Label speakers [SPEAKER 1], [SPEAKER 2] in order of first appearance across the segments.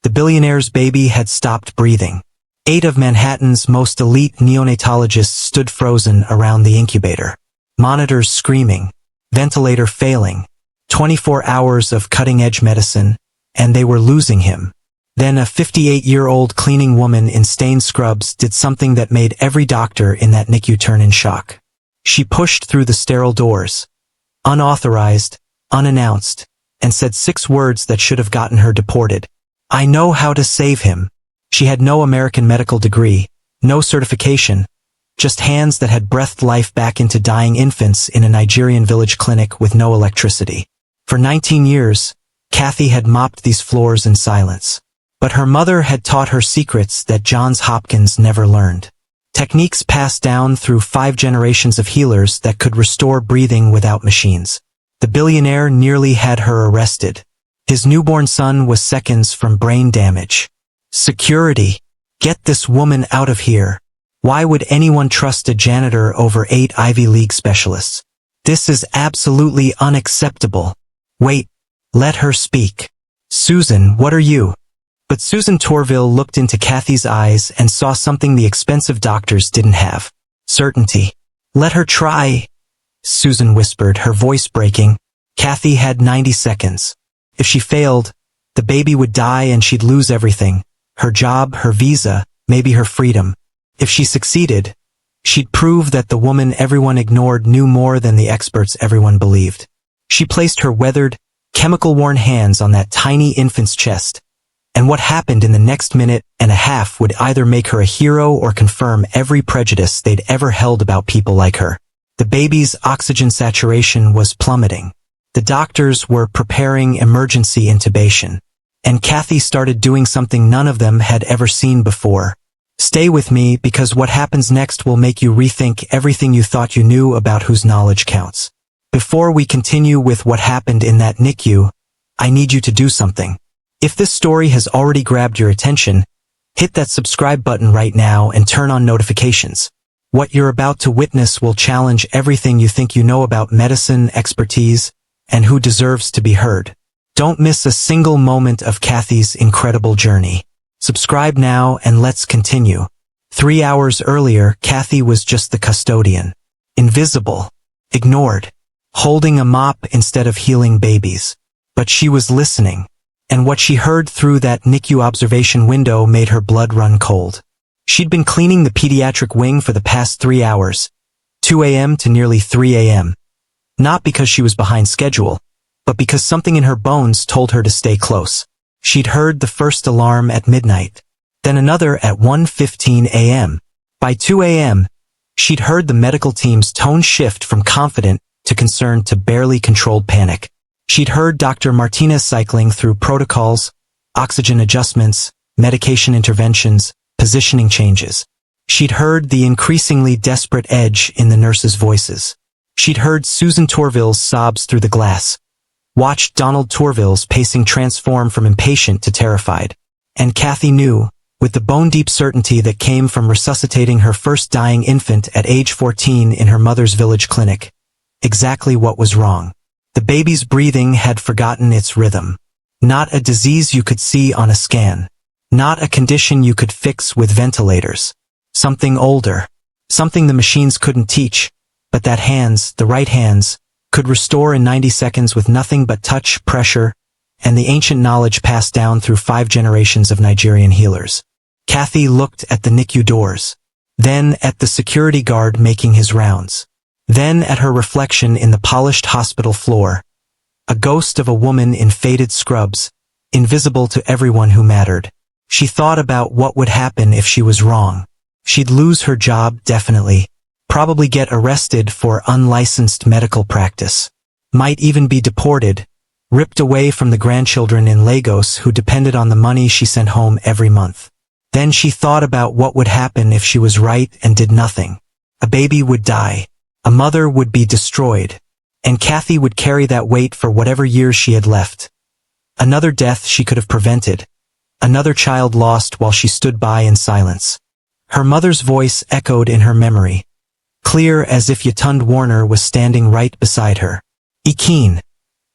[SPEAKER 1] The billionaire's baby had stopped breathing. 8 of Manhattan's most elite neonatologists stood frozen around the incubator. Monitors screaming, ventilator failing, 24 hours of cutting-edge medicine, and they were losing him. Then a 58-year-old cleaning woman in stained scrubs did something that made every doctor in that NICU turn in shock. She pushed through the sterile doors, unauthorized, unannounced, and said 6 words that should have gotten her deported. "I know how to save him." She had no American medical degree, no certification, just hands that had breathed life back into dying infants in a Nigerian village clinic with no electricity. For 19 years, Kathy had mopped these floors in silence. But her mother had taught her secrets that Johns Hopkins never learned. Techniques passed down through 5 generations of healers that could restore breathing without machines. The billionaire nearly had her arrested. His newborn son was seconds from brain damage. "Security! Get this woman out of here. Why would anyone trust a janitor over 8 Ivy League specialists? This is absolutely unacceptable. Wait, let her speak. Susan, what are you?" But Susan Torville looked into Kathy's eyes and saw something the expensive doctors didn't have. Certainty. "Let her try," Susan whispered, her voice breaking. Kathy had 90 seconds. If she failed, the baby would die and she'd lose everything. Her job, her visa, maybe her freedom. If she succeeded, she'd prove that the woman everyone ignored knew more than the experts everyone believed. She placed her weathered, chemical-worn hands on that tiny infant's chest, and what happened in the next minute and a half would either make her a hero or confirm every prejudice they'd ever held about people like her. The baby's oxygen saturation was plummeting. The doctors were preparing emergency intubation, and Kathy started doing something none of them had ever seen before. Stay with me, because what happens next will make you rethink everything you thought you knew about whose knowledge counts. Before we continue with what happened in that NICU, I need you to do something. If this story has already grabbed your attention, hit that subscribe button right now and turn on notifications. What you're about to witness will challenge everything you think you know about medicine, expertise, and who deserves to be heard. Don't miss a single moment of Kathy's incredible journey. Subscribe now and let's continue. 3 hours earlier, Kathy was just the custodian. Invisible. Ignored. Holding a mop instead of healing babies. But she was listening. And what she heard through that NICU observation window made her blood run cold. She'd been cleaning the pediatric wing for the past 3 hours, 2 a.m. to nearly 3 a.m. Not because she was behind schedule, but because something in her bones told her to stay close. She'd heard the first alarm at midnight, then another at 1:15 a.m. By 2 a.m., she'd heard the medical team's tone shift from confident to concerned to barely controlled panic. She'd heard Dr. Martinez cycling through protocols, oxygen adjustments, medication interventions, positioning changes. She'd heard the increasingly desperate edge in the nurses' voices. She'd heard Susan Torville's sobs through the glass, watched Donald Torville's pacing transform from impatient to terrified. And Kathy knew, with the bone-deep certainty that came from resuscitating her first dying infant at age 14 in her mother's village clinic, exactly what was wrong. The baby's breathing had forgotten its rhythm. Not a disease you could see on a scan. Not a condition you could fix with ventilators. Something older. Something the machines couldn't teach, but that hands, the right hands, could restore in 90 seconds with nothing but touch, pressure, and the ancient knowledge passed down through 5 generations of Nigerian healers. Kathy looked at the NICU doors, then at the security guard making his rounds, then at her reflection in the polished hospital floor, a ghost of a woman in faded scrubs, invisible to everyone who mattered. She thought about what would happen if she was wrong. She'd lose her job, definitely. Probably get arrested for unlicensed medical practice. Might even be deported, ripped away from the grandchildren in Lagos who depended on the money she sent home every month. Then she thought about what would happen if she was right and did nothing. A baby would die. A mother would be destroyed. And Kathy would carry that weight for whatever years she had left. Another death she could have prevented. Another child lost while she stood by in silence. Her mother's voice echoed in her memory, clear as if Yatund Warner was standing right beside her. "Ikeen,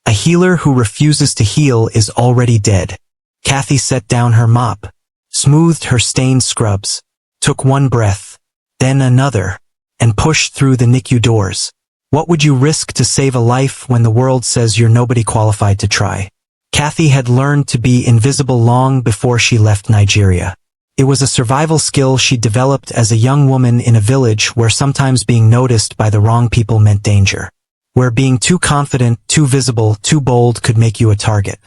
[SPEAKER 1] a healer who refuses to heal is already dead." Kathy set down her mop, smoothed her stained scrubs, took one breath, then another, and pushed through the NICU doors. What would you risk to save a life when the world says you're nobody qualified to try? Kathy had learned to be invisible long before she left Nigeria. It was a survival skill she developed as a young woman in a village where sometimes being noticed by the wrong people meant danger. Where being too confident, too visible, too bold could make you a target.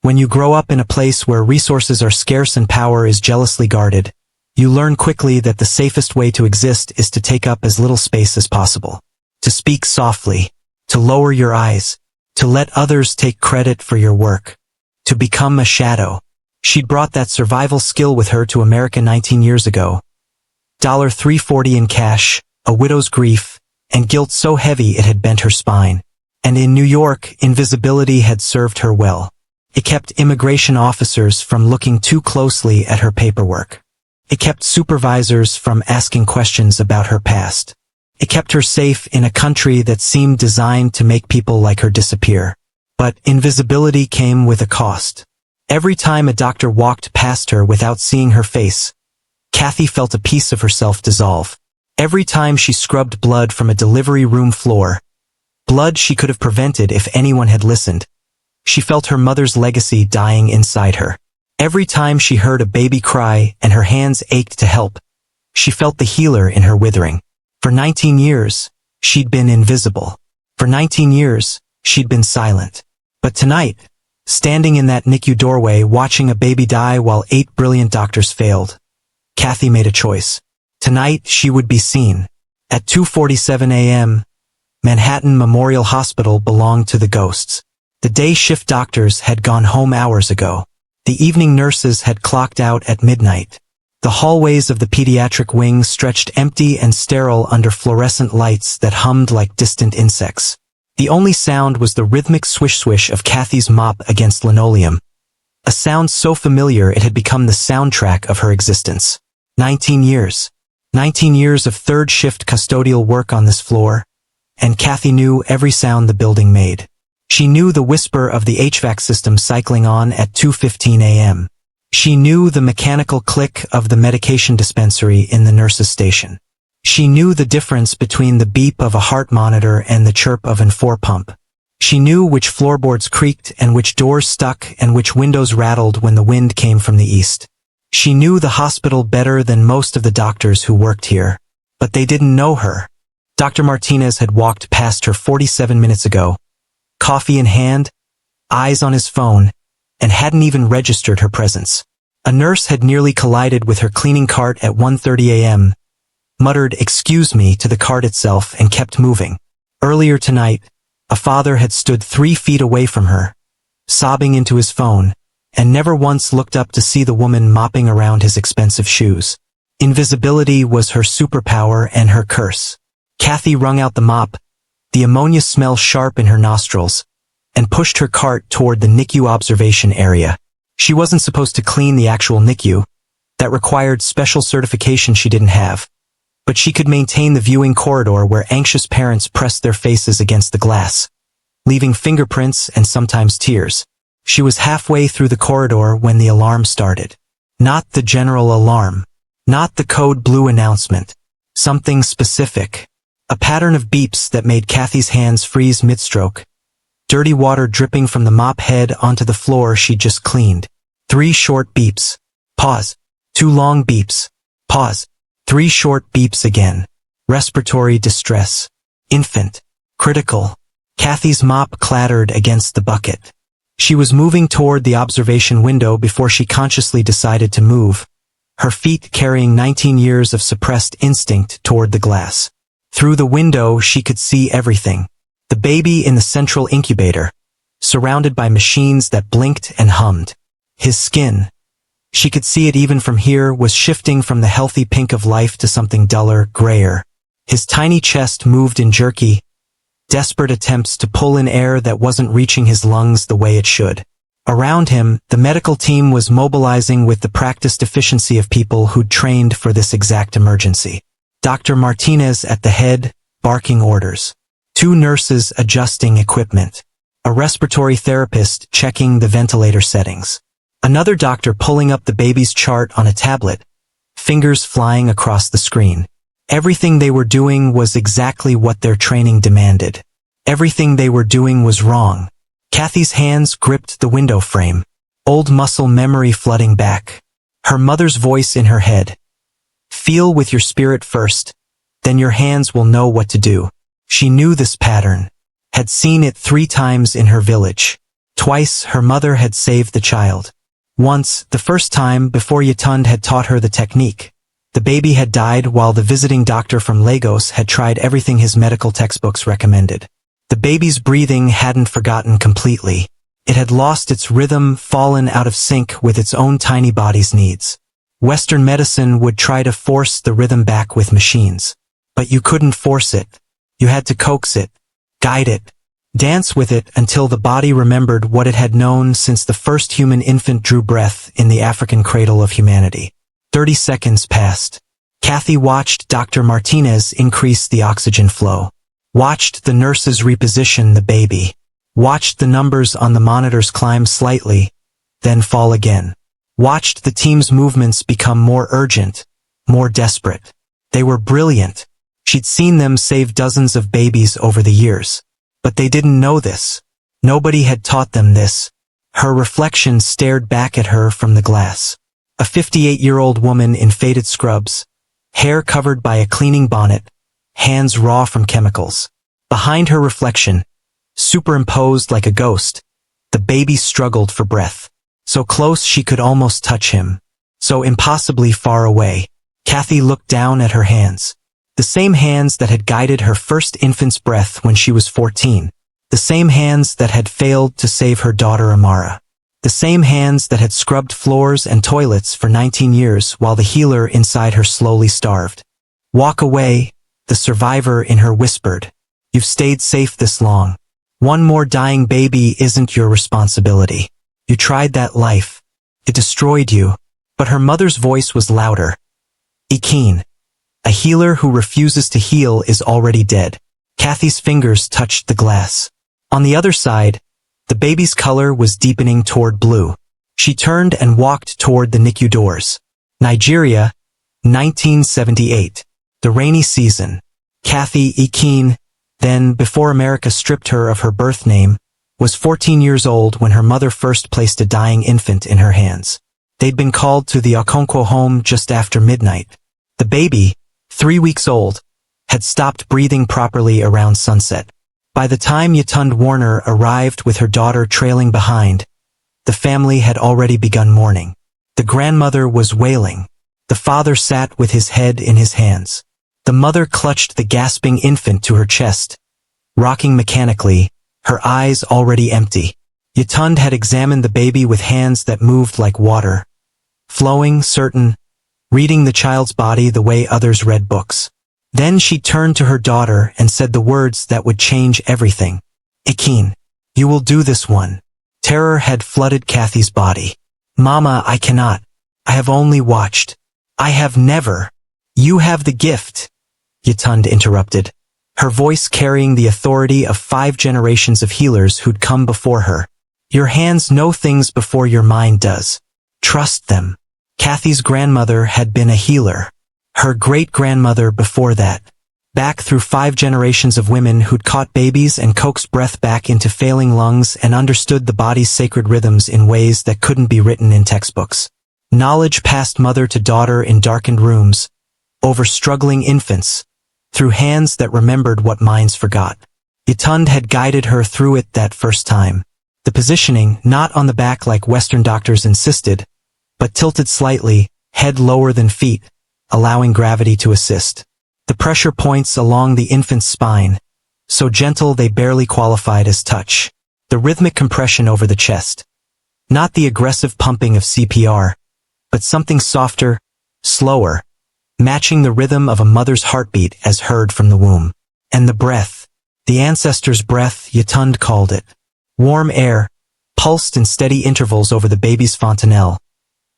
[SPEAKER 1] When you grow up in a place where resources are scarce and power is jealously guarded, you learn quickly that the safest way to exist is to take up as little space as possible. To speak softly, to lower your eyes, to let others take credit for your work, to become a shadow. She'd brought that survival skill with her to America 19 years ago. $3.40 in cash, a widow's grief, and guilt so heavy it had bent her spine. And in New York, invisibility had served her well. It kept immigration officers from looking too closely at her paperwork. It kept supervisors from asking questions about her past. It kept her safe in a country that seemed designed to make people like her disappear. But invisibility came with a cost. Every time a doctor walked past her without seeing her face, Kathy felt a piece of herself dissolve. Every time she scrubbed blood from a delivery room floor, blood she could have prevented if anyone had listened, she felt her mother's legacy dying inside her. Every time she heard a baby cry and her hands ached to help, she felt the healer in her withering. For 19 years, she'd been invisible. For 19 years, she'd been silent. But tonight, standing in that NICU doorway watching a baby die while 8 brilliant doctors failed, Kathy made a choice. Tonight, she would be seen. At 2:47 a.m., Manhattan Memorial Hospital belonged to the ghosts. The day shift doctors had gone home hours ago. The evening nurses had clocked out at midnight. The hallways of the pediatric wing stretched empty and sterile under fluorescent lights that hummed like distant insects. The only sound was the rhythmic swish-swish of Kathy's mop against linoleum. A sound so familiar it had become the soundtrack of her existence. 19 years. 19 years of third-shift custodial work on this floor, and Kathy knew every sound the building made. She knew the whisper of the HVAC system cycling on at 2:15 a.m. She knew the mechanical click of the medication dispensary in the nurse's station. She knew the difference between the beep of a heart monitor and the chirp of an IV pump. She knew which floorboards creaked and which doors stuck and which windows rattled when the wind came from the east. She knew the hospital better than most of the doctors who worked here. But they didn't know her. Dr. Martinez had walked past her 47 minutes ago, coffee in hand, eyes on his phone, and hadn't even registered her presence. A nurse had nearly collided with her cleaning cart at 1:30 a.m., muttered "excuse me" to the cart itself and kept moving. Earlier tonight, a father had stood 3 feet away from her, sobbing into his phone, and never once looked up to see the woman mopping around his expensive shoes. Invisibility was her superpower and her curse. Kathy wrung out the mop, the ammonia smell sharp in her nostrils, and pushed her cart toward the NICU observation area. She wasn't supposed to clean the actual NICU. That required special certification she didn't have. But she could maintain the viewing corridor where anxious parents pressed their faces against the glass, leaving fingerprints and sometimes tears. She was halfway through the corridor when the alarm started. Not the general alarm. Not the code blue announcement. Something specific. A pattern of beeps that made Kathy's hands freeze mid-stroke. Dirty water dripping from the mop head onto the floor she'd just cleaned. 3 short beeps. Pause. 2 long beeps. Pause. 3 short beeps again. Respiratory distress. Infant. Critical. Kathy's mop clattered against the bucket. She was moving toward the observation window before she consciously decided to move, her feet carrying 19 years of suppressed instinct toward the glass. Through the window she could see everything. The baby in the central incubator, surrounded by machines that blinked and hummed. His skin, she could see it even from here, was shifting from the healthy pink of life to something duller, grayer. His tiny chest moved in jerky, desperate attempts to pull in air that wasn't reaching his lungs the way it should. Around him, the medical team was mobilizing with the practiced efficiency of people who'd trained for this exact emergency. Dr. Martinez at the head, barking orders. 2 nurses adjusting equipment. A respiratory therapist checking the ventilator settings. Another doctor pulling up the baby's chart on a tablet, fingers flying across the screen. Everything they were doing was exactly what their training demanded. Everything they were doing was wrong. Kathy's hands gripped the window frame, old muscle memory flooding back. Her mother's voice in her head. Feel with your spirit first, then your hands will know what to do. She knew this pattern, had seen it 3 times in her village. Twice her mother had saved the child. Once, the first time before Yatund had taught her the technique. The baby had died while the visiting doctor from Lagos had tried everything his medical textbooks recommended. The baby's breathing hadn't forgotten completely. It had lost its rhythm, fallen out of sync with its own tiny body's needs. Western medicine would try to force the rhythm back with machines. But you couldn't force it. You had to coax it, guide it, dance with it until the body remembered what it had known since the first human infant drew breath in the African cradle of humanity. 30 seconds passed. Kathy watched Dr. Martinez increase the oxygen flow. Watched the nurses reposition the baby. Watched the numbers on the monitors climb slightly, then fall again. Watched the team's movements become more urgent, more desperate. They were brilliant. She'd seen them save dozens of babies over the years. But they didn't know this. Nobody had taught them this. Her reflection stared back at her from the glass. A 58-year-old woman in faded scrubs, hair covered by a cleaning bonnet, hands raw from chemicals. Behind her reflection, superimposed like a ghost, the baby struggled for breath. So close she could almost touch him. So impossibly far away. Kathy looked down at her hands. The same hands that had guided her first infant's breath when she was 14. The same hands that had failed to save her daughter Amara. The same hands that had scrubbed floors and toilets for 19 years while the healer inside her slowly starved. Walk away, the survivor in her whispered. You've stayed safe this long. One more dying baby isn't your responsibility. You tried that life. It destroyed you. But her mother's voice was louder. Ikeen. A healer who refuses to heal is already dead. Kathy's fingers touched the glass. On the other side, the baby's color was deepening toward blue. She turned and walked toward the NICU doors. Nigeria, 1978. The rainy season. Kathy Ikeen, then, before America stripped her of her birth name, was 14 years old when her mother first placed a dying infant in her hands. They'd been called to the Okonkwo home just after midnight. The baby, 3 weeks old, had stopped breathing properly around sunset. By the time Yatund Warner arrived with her daughter trailing behind, the family had already begun mourning. The grandmother was wailing. The father sat with his head in his hands. The mother clutched the gasping infant to her chest, rocking mechanically, her eyes already empty. Yatund had examined the baby with hands that moved like water, flowing, certain, reading the child's body the way others read books. Then she turned to her daughter and said the words that would change everything. Ikeen, you will do this one. Terror had flooded Kathy's body. Mama, I cannot. I have only watched. I have never. You have the gift. Yatund interrupted, her voice carrying the authority of 5 generations of healers who'd come before her. Your hands know things before your mind does. Trust them. Kathy's grandmother had been a healer. Her great-grandmother before that. Back through 5 generations of women who'd caught babies and coaxed breath back into failing lungs and understood the body's sacred rhythms in ways that couldn't be written in textbooks. Knowledge passed mother to daughter in darkened rooms, over struggling infants, through hands that remembered what minds forgot. Yatund had guided her through it that first time. The positioning, not on the back like Western doctors insisted, but tilted slightly, head lower than feet, allowing gravity to assist. The pressure points along the infant's spine, so gentle they barely qualified as touch. The rhythmic compression over the chest. Not the aggressive pumping of CPR, but something softer, slower, matching the rhythm of a mother's heartbeat as heard from the womb. And the breath, the ancestor's breath, Yatund called it. Warm air, pulsed in steady intervals over the baby's fontanelle.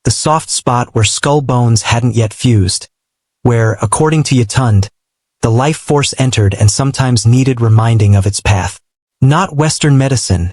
[SPEAKER 1] The soft spot where skull bones hadn't yet fused, where, according to Yatund, the life force entered and sometimes needed reminding of its path. Not Western medicine.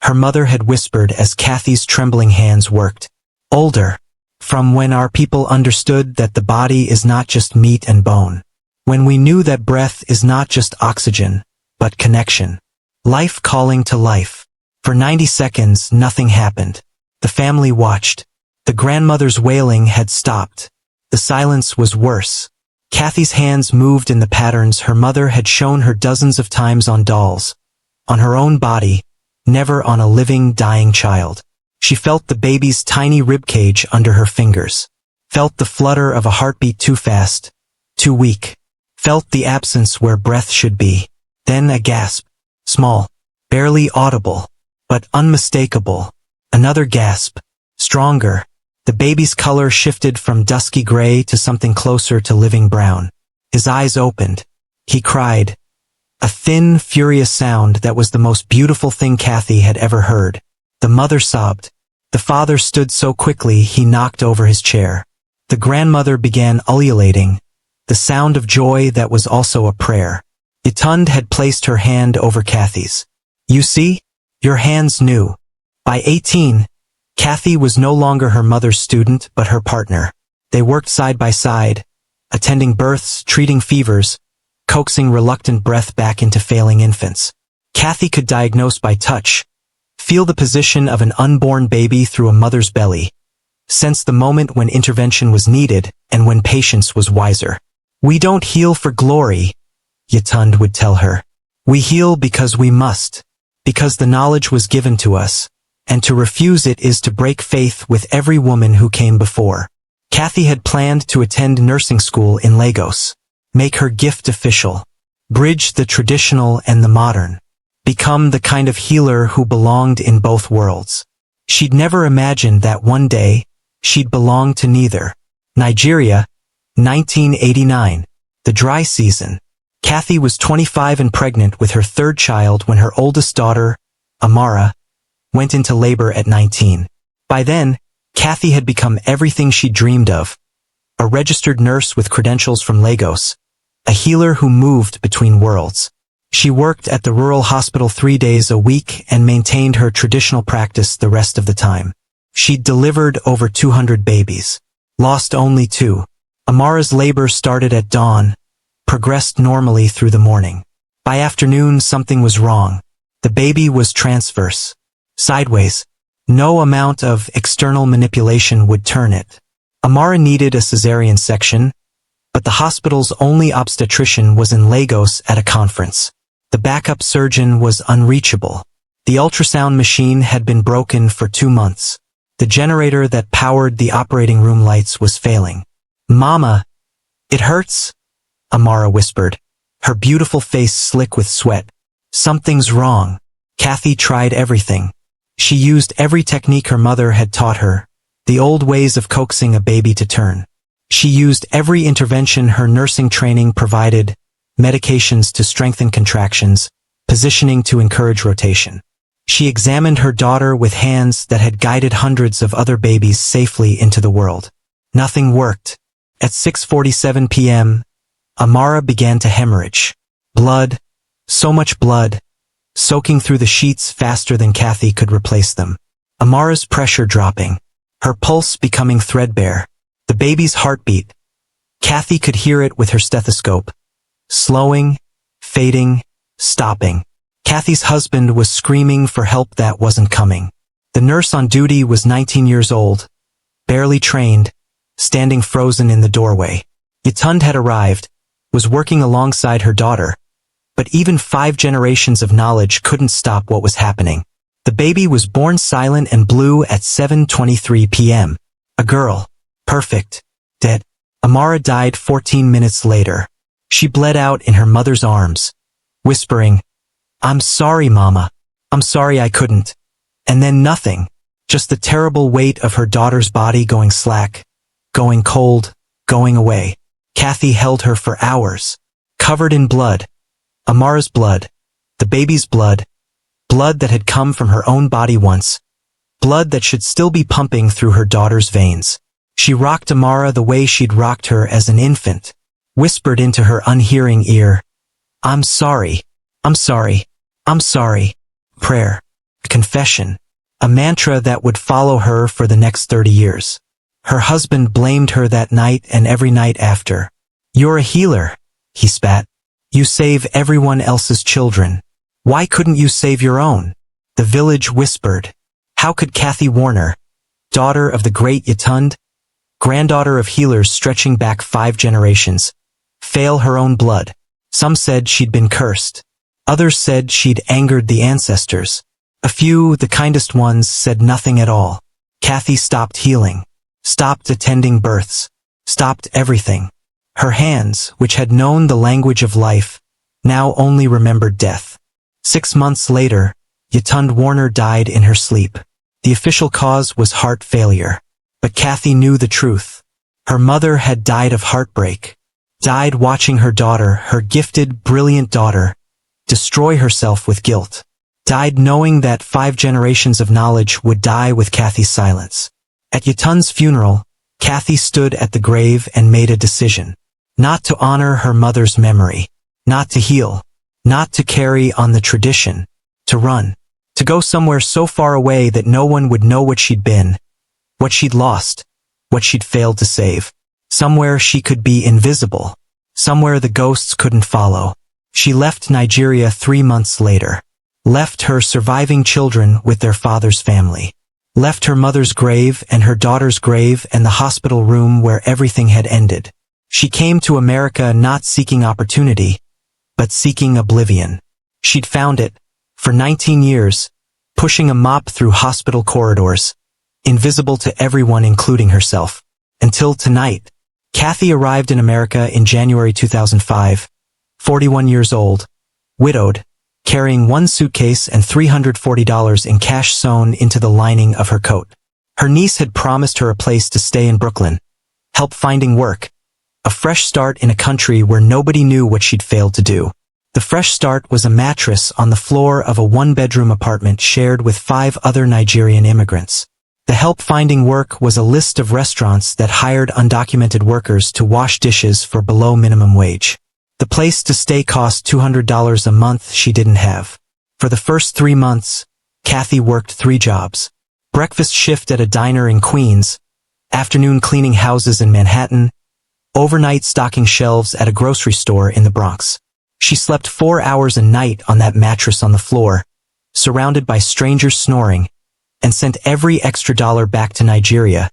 [SPEAKER 1] her mother had whispered as Kathy's trembling hands worked. Older. From when our people understood that the body is not just meat and bone. When we knew that breath is not just oxygen, but connection. Life calling to life. For 90 seconds, nothing happened. The family watched. The grandmother's wailing had stopped. The silence was worse. Kathy's hands moved in the patterns her mother had shown her dozens of times on dolls. On her own body, never on a living, dying child. She felt the baby's tiny ribcage under her fingers. Felt the flutter of a heartbeat too fast, too weak. Felt the absence where breath should be. Then a gasp. Small, barely audible, but unmistakable. Another gasp. Stronger. The baby's color shifted from dusky gray to something closer to living brown. His eyes opened. He cried. A thin, furious sound that was the most beautiful thing Kathy had ever heard. The mother sobbed. The father stood so quickly he knocked over his chair. The grandmother began ululating, the sound of joy that was also a prayer. Ytund had placed her hand over Kathy's. You see? Your hands knew. By 18, Kathy was no longer her mother's student but her partner. They worked side by side, attending births, treating fevers, coaxing reluctant breath back into failing infants. Kathy could diagnose by touch, feel the position of an unborn baby through a mother's belly, sense the moment when intervention was needed and when patience was wiser. We don't heal for glory, Ytund would tell her. We heal because we must, because the knowledge was given to us, and to refuse it is to break faith with every woman who came before. Kathy had planned to attend nursing school in Lagos, make her gift official, bridge the traditional and the modern, become the kind of healer who belonged in both worlds. She'd never imagined that one day, she'd belong to neither. Nigeria, 1989. The dry season. Kathy was 25 and pregnant with her third child when her oldest daughter, Amara, went into labor at 19. By then, Kathy had become everything she dreamed of. A registered nurse with credentials from Lagos. A healer who moved between worlds. She worked at the rural hospital 3 days a week and maintained her traditional practice the rest of the time. She'd delivered over 200 babies. Lost only 2. Amara's labor started at dawn, progressed normally through the morning. By afternoon, something was wrong. The baby was transverse. Sideways. No amount of external manipulation would turn it. Amara needed a cesarean section, but the hospital's only obstetrician was in Lagos at a conference. The backup surgeon was unreachable. The ultrasound machine had been broken for 2 months. The generator that powered the operating room lights was failing. Mama, it hurts? Amara whispered, her beautiful face slick with sweat. Something's wrong. Kathy tried everything. She used every technique her mother had taught her, the old ways of coaxing a baby to turn. She used every intervention her nursing training provided, medications to strengthen contractions, positioning to encourage rotation. She examined her daughter with hands that had guided hundreds of other babies safely into the world. Nothing worked. At 6:47 p.m., Amara began to hemorrhage. Blood, so much blood, soaking through the sheets faster than Kathy could replace them. Amara's pressure dropping, her pulse becoming threadbare. The baby's heartbeat. Kathy could hear it with her stethoscope. Slowing, fading, stopping. Kathy's husband was screaming for help that wasn't coming. The nurse on duty was 19 years old, barely trained, standing frozen in the doorway. Ytund had arrived, was working alongside her daughter, but even 5 generations of knowledge couldn't stop what was happening. The baby was born silent and blue at 7:23 p.m. A girl. Perfect. Dead. Amara died 14 minutes later. She bled out in her mother's arms, whispering, "I'm sorry, Mama. I'm sorry I couldn't." And then nothing. Just the terrible weight of her daughter's body going slack, going cold, going away. Kathy held her for hours, covered in blood. Amara's blood. The baby's blood. Blood that had come from her own body once. Blood that should still be pumping through her daughter's veins. She rocked Amara the way she'd rocked her as an infant, whispered into her unhearing ear, "I'm sorry, I'm sorry, I'm sorry." Prayer. a confession, a mantra that would follow her for the next 30 years. Her husband blamed her that night and every night after. "You're a healer," he spat. "You save everyone else's children. Why couldn't you save your own?" The village whispered. How could Kathy Warner, daughter of the great Yatund, granddaughter of healers stretching back 5 generations, fail her own blood? Some said she'd been cursed. Others said she'd angered the ancestors. A few, the kindest ones, said nothing at all. Kathy stopped healing, stopped attending births, stopped everything. Her hands, which had known the language of life, now only remembered death. 6 months later, Yatund Warner died in her sleep. The official cause was heart failure. But Kathy knew the truth. Her mother had died of heartbreak, died watching her daughter, her gifted, brilliant daughter, destroy herself with guilt, died knowing that 5 generations of knowledge would die with Kathy's silence. At Yatund's funeral, Kathy stood at the grave and made a decision. Not to honor her mother's memory, not to heal, not to carry on the tradition, to run, to go somewhere so far away that no one would know what she'd been, what she'd lost, what she'd failed to save. Somewhere she could be invisible, somewhere the ghosts couldn't follow. She left Nigeria 3 months later, left her surviving children with their father's family, left her mother's grave and her daughter's grave and the hospital room where everything had ended. She came to America not seeking opportunity, but seeking oblivion. She'd found it, for 19 years, pushing a mop through hospital corridors, invisible to everyone including herself. Until tonight. Kathy arrived in America in January 2005, 41 years old, widowed, carrying 1 suitcase and $340 in cash sewn into the lining of her coat. Her niece had promised her a place to stay in Brooklyn, help finding work, a fresh start in a country where nobody knew what she'd failed to do. The fresh start was a mattress on the floor of a 1-bedroom apartment shared with 5 other Nigerian immigrants. The help finding work was a list of restaurants that hired undocumented workers to wash dishes for below minimum wage. The place to stay cost $200 a month she didn't have. For the first 3 months, Kathy worked 3 jobs. Breakfast shift at a diner in Queens, afternoon cleaning houses in Manhattan, overnight stocking shelves at a grocery store in the Bronx. She slept 4 hours a night on that mattress on the floor, surrounded by strangers snoring, and sent every extra dollar back to Nigeria,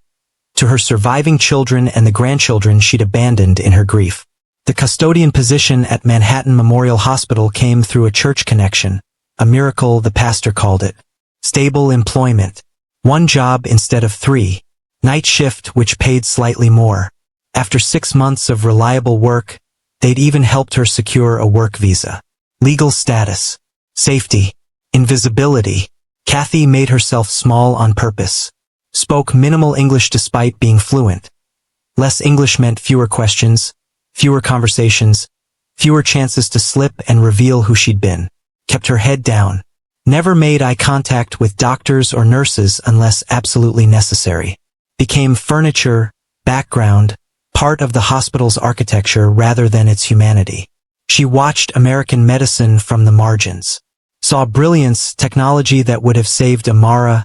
[SPEAKER 1] to her surviving children and the grandchildren she'd abandoned in her grief. The custodian position at Manhattan Memorial Hospital came through a church connection, a miracle the pastor called it. Stable employment. 1 job instead of 3. Night shift which paid slightly more. After 6 months of reliable work, they'd even helped her secure a work visa. Legal status. Safety. Invisibility. Kathy made herself small on purpose. Spoke minimal English despite being fluent. Less English meant fewer questions, fewer conversations, fewer chances to slip and reveal who she'd been. Kept her head down. Never made eye contact with doctors or nurses unless absolutely necessary. Became furniture, background, part of the hospital's architecture rather than its humanity. She watched American medicine from the margins. Saw brilliance, technology that would have saved Amara,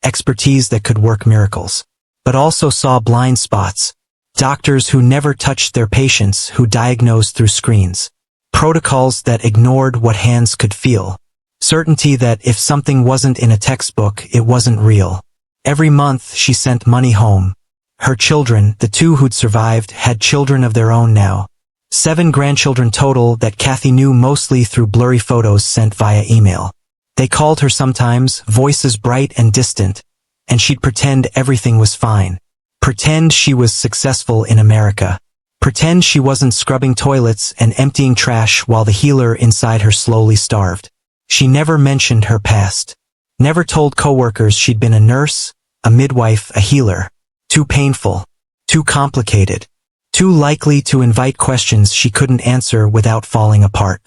[SPEAKER 1] expertise that could work miracles. But also saw blind spots. Doctors who never touched their patients, who diagnosed through screens. Protocols that ignored what hands could feel. Certainty that if something wasn't in a textbook, it wasn't real. Every month she sent money home. Her children, the 2 who'd survived, had children of their own now. 7 grandchildren total that Kathy knew mostly through blurry photos sent via email. They called her sometimes, voices bright and distant, and she'd pretend everything was fine. Pretend she was successful in America. Pretend she wasn't scrubbing toilets and emptying trash while the healer inside her slowly starved. She never mentioned her past. Never told coworkers she'd been a nurse, a midwife, a healer. Too painful. Too complicated. Too likely to invite questions she couldn't answer without falling apart.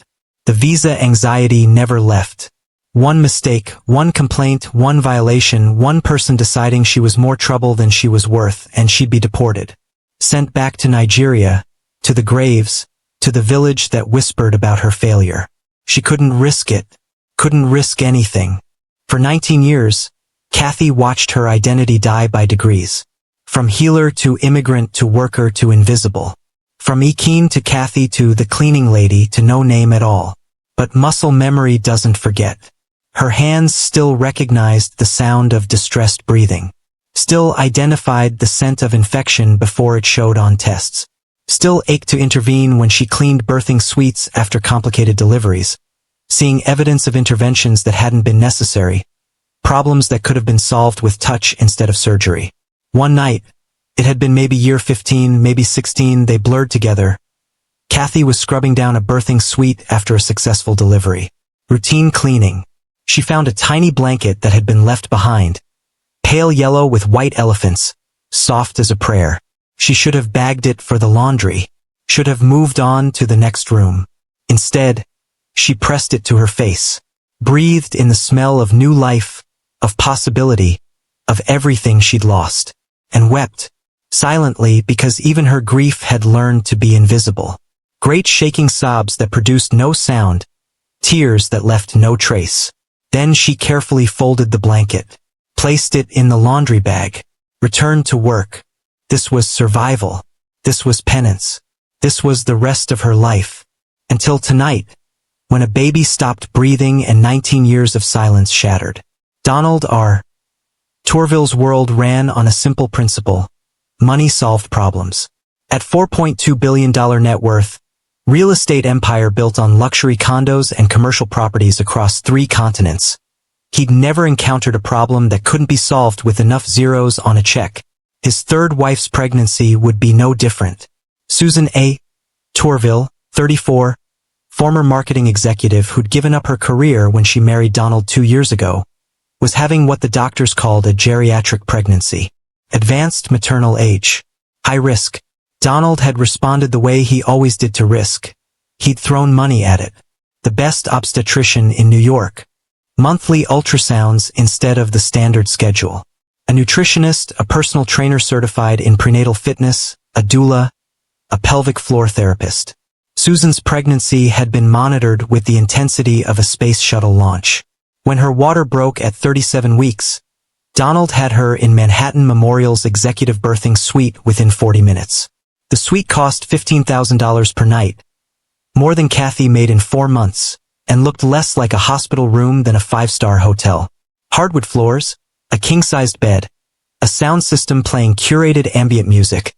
[SPEAKER 1] The visa anxiety never left. 1 mistake, 1 complaint, 1 violation, 1 person deciding she was more trouble than she was worth and she'd be deported. Sent back to Nigeria, to the graves, to the village that whispered about her failure. She couldn't risk it. Couldn't risk anything. For 19 years, Kathy watched her identity die by degrees. From healer to immigrant to worker to invisible. From Ekeen to Kathy to the cleaning lady to no name at all. But muscle memory doesn't forget. Her hands still recognized the sound of distressed breathing. Still identified the scent of infection before it showed on tests. Still ached to intervene when she cleaned birthing suites after complicated deliveries. Seeing evidence of interventions that hadn't been necessary. Problems that could have been solved with touch instead of surgery. One night, it had been maybe year 15, maybe 16, they blurred together. Kathy was scrubbing down a birthing suite after a successful delivery. Routine cleaning. She found a tiny blanket that had been left behind. Pale yellow with white elephants, soft as a prayer. She should have bagged it for the laundry. Should have moved on to the next room. Instead, she pressed it to her face. Breathed in the smell of new life, of possibility, of everything she'd lost. And wept. Silently because even her grief had learned to be invisible. Great shaking sobs that produced no sound. Tears that left no trace. Then she carefully folded the blanket. Placed it in the laundry bag. Returned to work. This was survival. This was penance. This was the rest of her life. Until tonight, when a baby stopped breathing and 19 years of silence shattered. Donald R. Tourville's world ran on a simple principle. Money solved problems. At $4.2 billion net worth, real estate empire built on luxury condos and commercial properties across 3 continents. He'd never encountered a problem that couldn't be solved with enough zeros on a check. His third wife's pregnancy would be no different. Susan A. Tourville, 34, former marketing executive who'd given up her career when she married Donald 2 years ago, was having what the doctors called a geriatric pregnancy. Advanced maternal age. High risk. Donald had responded the way he always did to risk. He'd thrown money at it. The best obstetrician in New York. Monthly ultrasounds instead of the standard schedule. A nutritionist, a personal trainer certified in prenatal fitness, a doula, a pelvic floor therapist. Susan's pregnancy had been monitored with the intensity of a space shuttle launch. When her water broke at 37 weeks, Donald had her in Manhattan Memorial's executive birthing suite within 40 minutes. The suite cost $15,000 per night, more than Kathy made in 4 months, and looked less like a hospital room than a 5-star hotel. Hardwood floors, a king-sized bed, a sound system playing curated ambient music,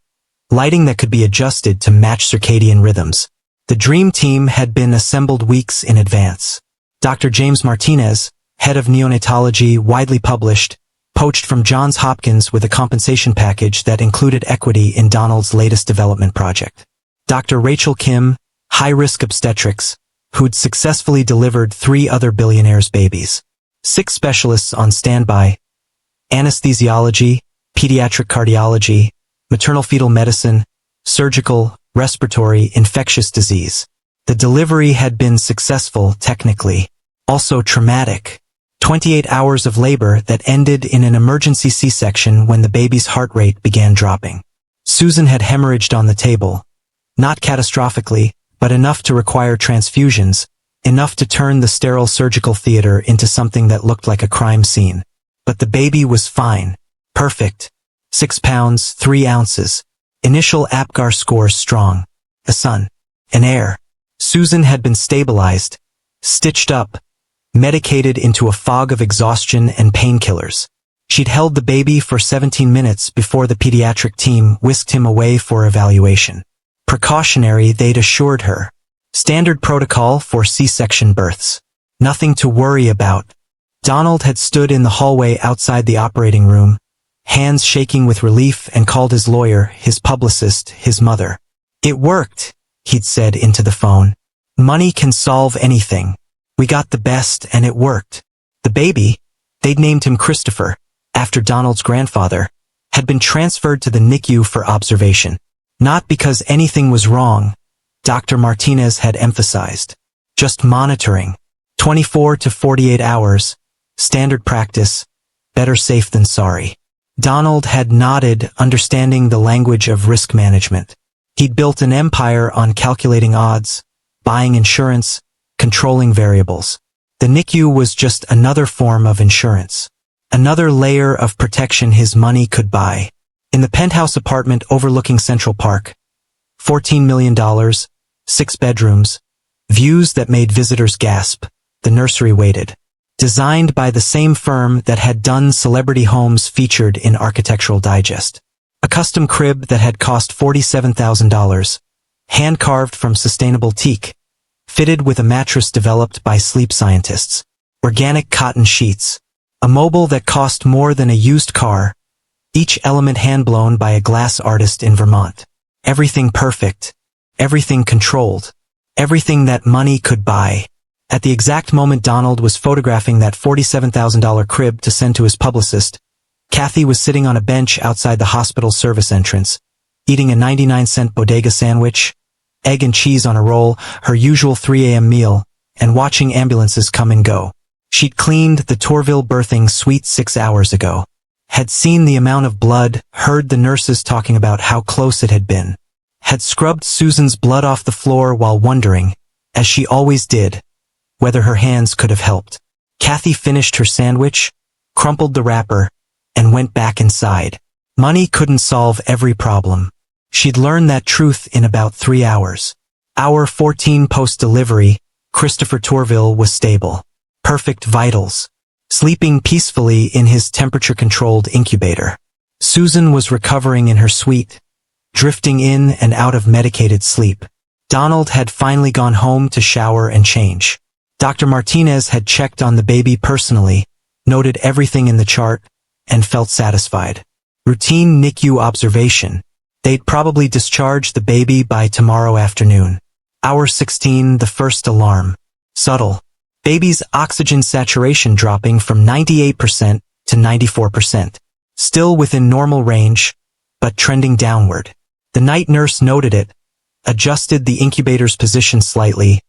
[SPEAKER 1] lighting that could be adjusted to match circadian rhythms. The dream team had been assembled weeks in advance. Dr. James Martinez, head of neonatology, widely published, poached from Johns Hopkins with a compensation package that included equity in Donald's latest development project. Dr. Rachel Kim, high-risk obstetrics, who'd successfully delivered 3 other billionaires' babies. 6 specialists on standby: anesthesiology, pediatric cardiology, maternal fetal medicine, surgical, respiratory, infectious disease. The delivery had been successful technically, also traumatic. 28 hours of labor that ended in an emergency C-section when the baby's heart rate began dropping. Susan had hemorrhaged on the table. Not catastrophically, but enough to require transfusions, enough to turn the sterile surgical theater into something that looked like a crime scene. But the baby was fine. Perfect. 6 pounds, 3 ounces. Initial APGAR score strong. A son. An heir. Susan had been stabilized, stitched up, medicated into a fog of exhaustion and painkillers. She'd held the baby for 17 minutes before the pediatric team whisked him away for evaluation. Precautionary, they'd assured her. Standard protocol for C-section births. Nothing to worry about. Donald had stood in the hallway outside the operating room, hands shaking with relief, and called his lawyer, his publicist, his mother. "It worked," he'd said into the phone. "Money can solve anything. We got the best and it worked." The baby, they'd named him Christopher, after Donald's grandfather, had been transferred to the NICU for observation. Not because anything was wrong, Dr. Martinez had emphasized. Just monitoring. 24 to 48 hours, standard practice, better safe than sorry. Donald had nodded, understanding the language of risk management. He'd built an empire on calculating odds, buying insurance, controlling variables. The NICU was just another form of insurance. Another layer of protection his money could buy. In the penthouse apartment overlooking Central Park, $14 million, 6 bedrooms, views that made visitors gasp, the nursery waited. Designed by the same firm that had done celebrity homes featured in Architectural Digest. A custom crib that had cost $47,000, hand-carved from sustainable teak, fitted with a mattress developed by sleep scientists, organic cotton sheets, a mobile that cost more than a used car, each element hand-blown by a glass artist in Vermont. Everything perfect, everything controlled, everything that money could buy. At the exact moment Donald was photographing that $47,000 crib to send to his publicist, Kathy was sitting on a bench outside the hospital service entrance, eating a 99-cent bodega sandwich, egg and cheese on a roll, her usual 3 a.m. meal, and watching ambulances come and go. She'd cleaned the Torville birthing suite 6 hours ago. Had seen the amount of blood, heard the nurses talking about how close it had been. Had scrubbed Susan's blood off the floor while wondering, as she always did, whether her hands could have helped. Kathy finished her sandwich, crumpled the wrapper, and went back inside. Money couldn't solve every problem. She'd learned that truth in about 3 hours. Hour 14 post-delivery, Christopher Torville was stable. Perfect vitals. Sleeping peacefully in his temperature-controlled incubator. Susan was recovering in her suite, drifting in and out of medicated sleep. Donald had finally gone home to shower and change. Dr. Martinez had checked on the baby personally, noted everything in the chart, and felt satisfied. Routine NICU observation. They'd probably discharge the baby by tomorrow afternoon. Hour 16, the first alarm. Subtle. Baby's oxygen saturation dropping from 98% to 94%. Still within normal range, but trending downward. The night nurse noted it, adjusted the incubator's position slightly,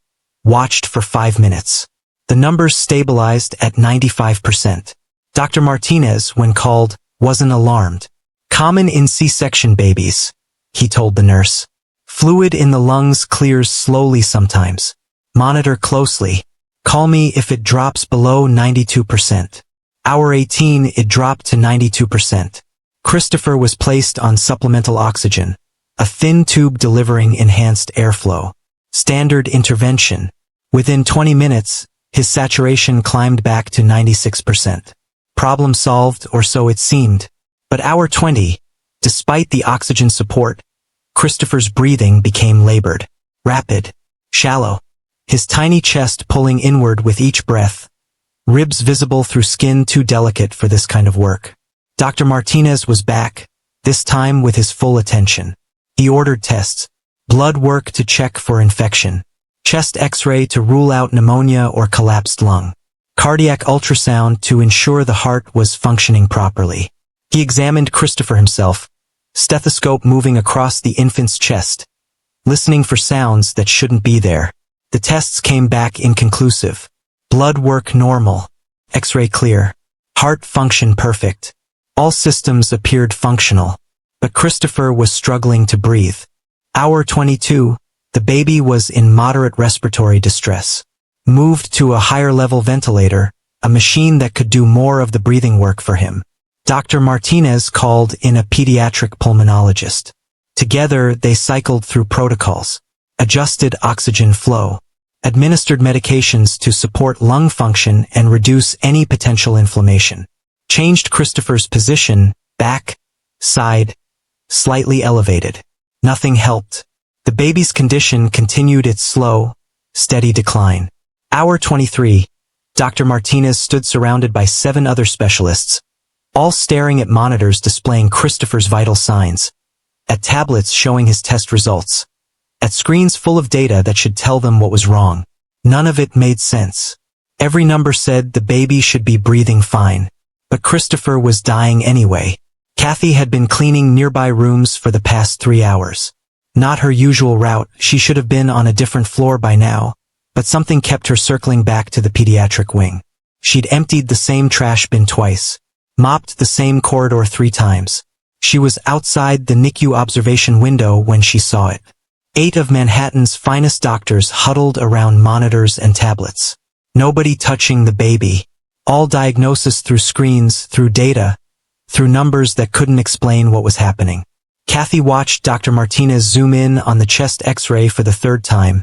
[SPEAKER 1] watched for 5 minutes. The numbers stabilized at 95%. Dr. Martinez, when called, wasn't alarmed. Common in C-section babies, he told the nurse. Fluid in the lungs clears slowly sometimes. Monitor closely. Call me if it drops below 92%. Hour 18, it dropped to 92%. Christopher was placed on supplemental oxygen, a thin tube delivering enhanced airflow. Standard intervention. Within 20 minutes, his saturation climbed back to 96%. Problem solved, or so it seemed. But hour 20, despite the oxygen support, Christopher's breathing became labored, rapid, shallow. His tiny chest pulling inward with each breath, ribs visible through skin too delicate for this kind of work. Dr. Martinez was back, this time with his full attention. He ordered tests, blood work to check for infection, chest x-ray to rule out pneumonia or collapsed lung, cardiac ultrasound to ensure the heart was functioning properly. He examined Christopher himself, stethoscope moving across the infant's chest, listening for sounds that shouldn't be there. The tests came back inconclusive. Blood work normal. X-ray clear. Heart function perfect. All systems appeared functional. But Christopher was struggling to breathe. Hour 22, the baby was in moderate respiratory distress. Moved to a higher-level ventilator, a machine that could do more of the breathing work for him. Dr. Martinez called in a pediatric pulmonologist. Together, they cycled through protocols, adjusted oxygen flow, administered medications to support lung function and reduce any potential inflammation, changed Christopher's position, back, side, slightly elevated. Nothing helped. The baby's condition continued its slow, steady decline. Hour 23, Dr. Martinez stood surrounded by 7 other specialists, all staring at monitors displaying Christopher's vital signs, at tablets showing his test results, at screens full of data that should tell them what was wrong. None of it made sense. Every number said the baby should be breathing fine, but Christopher was dying anyway. Kathy had been cleaning nearby rooms for the past 3 hours. Not her usual route, she should have been on a different floor by now, but something kept her circling back to the pediatric wing. She'd emptied the same trash bin twice, mopped the same corridor 3 times. She was outside the NICU observation window when she saw it. 8 of Manhattan's finest doctors huddled around monitors and tablets. Nobody touching the baby. All diagnosis through screens, through data, through numbers that couldn't explain what was happening. Kathy watched Dr. Martinez zoom in on the chest X-ray for the third time,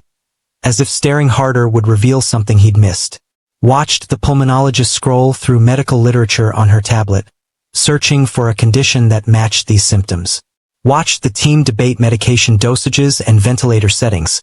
[SPEAKER 1] as if staring harder would reveal something he'd missed. Watched the pulmonologist scroll through medical literature on her tablet, searching for a condition that matched these symptoms. Watched the team debate medication dosages and ventilator settings,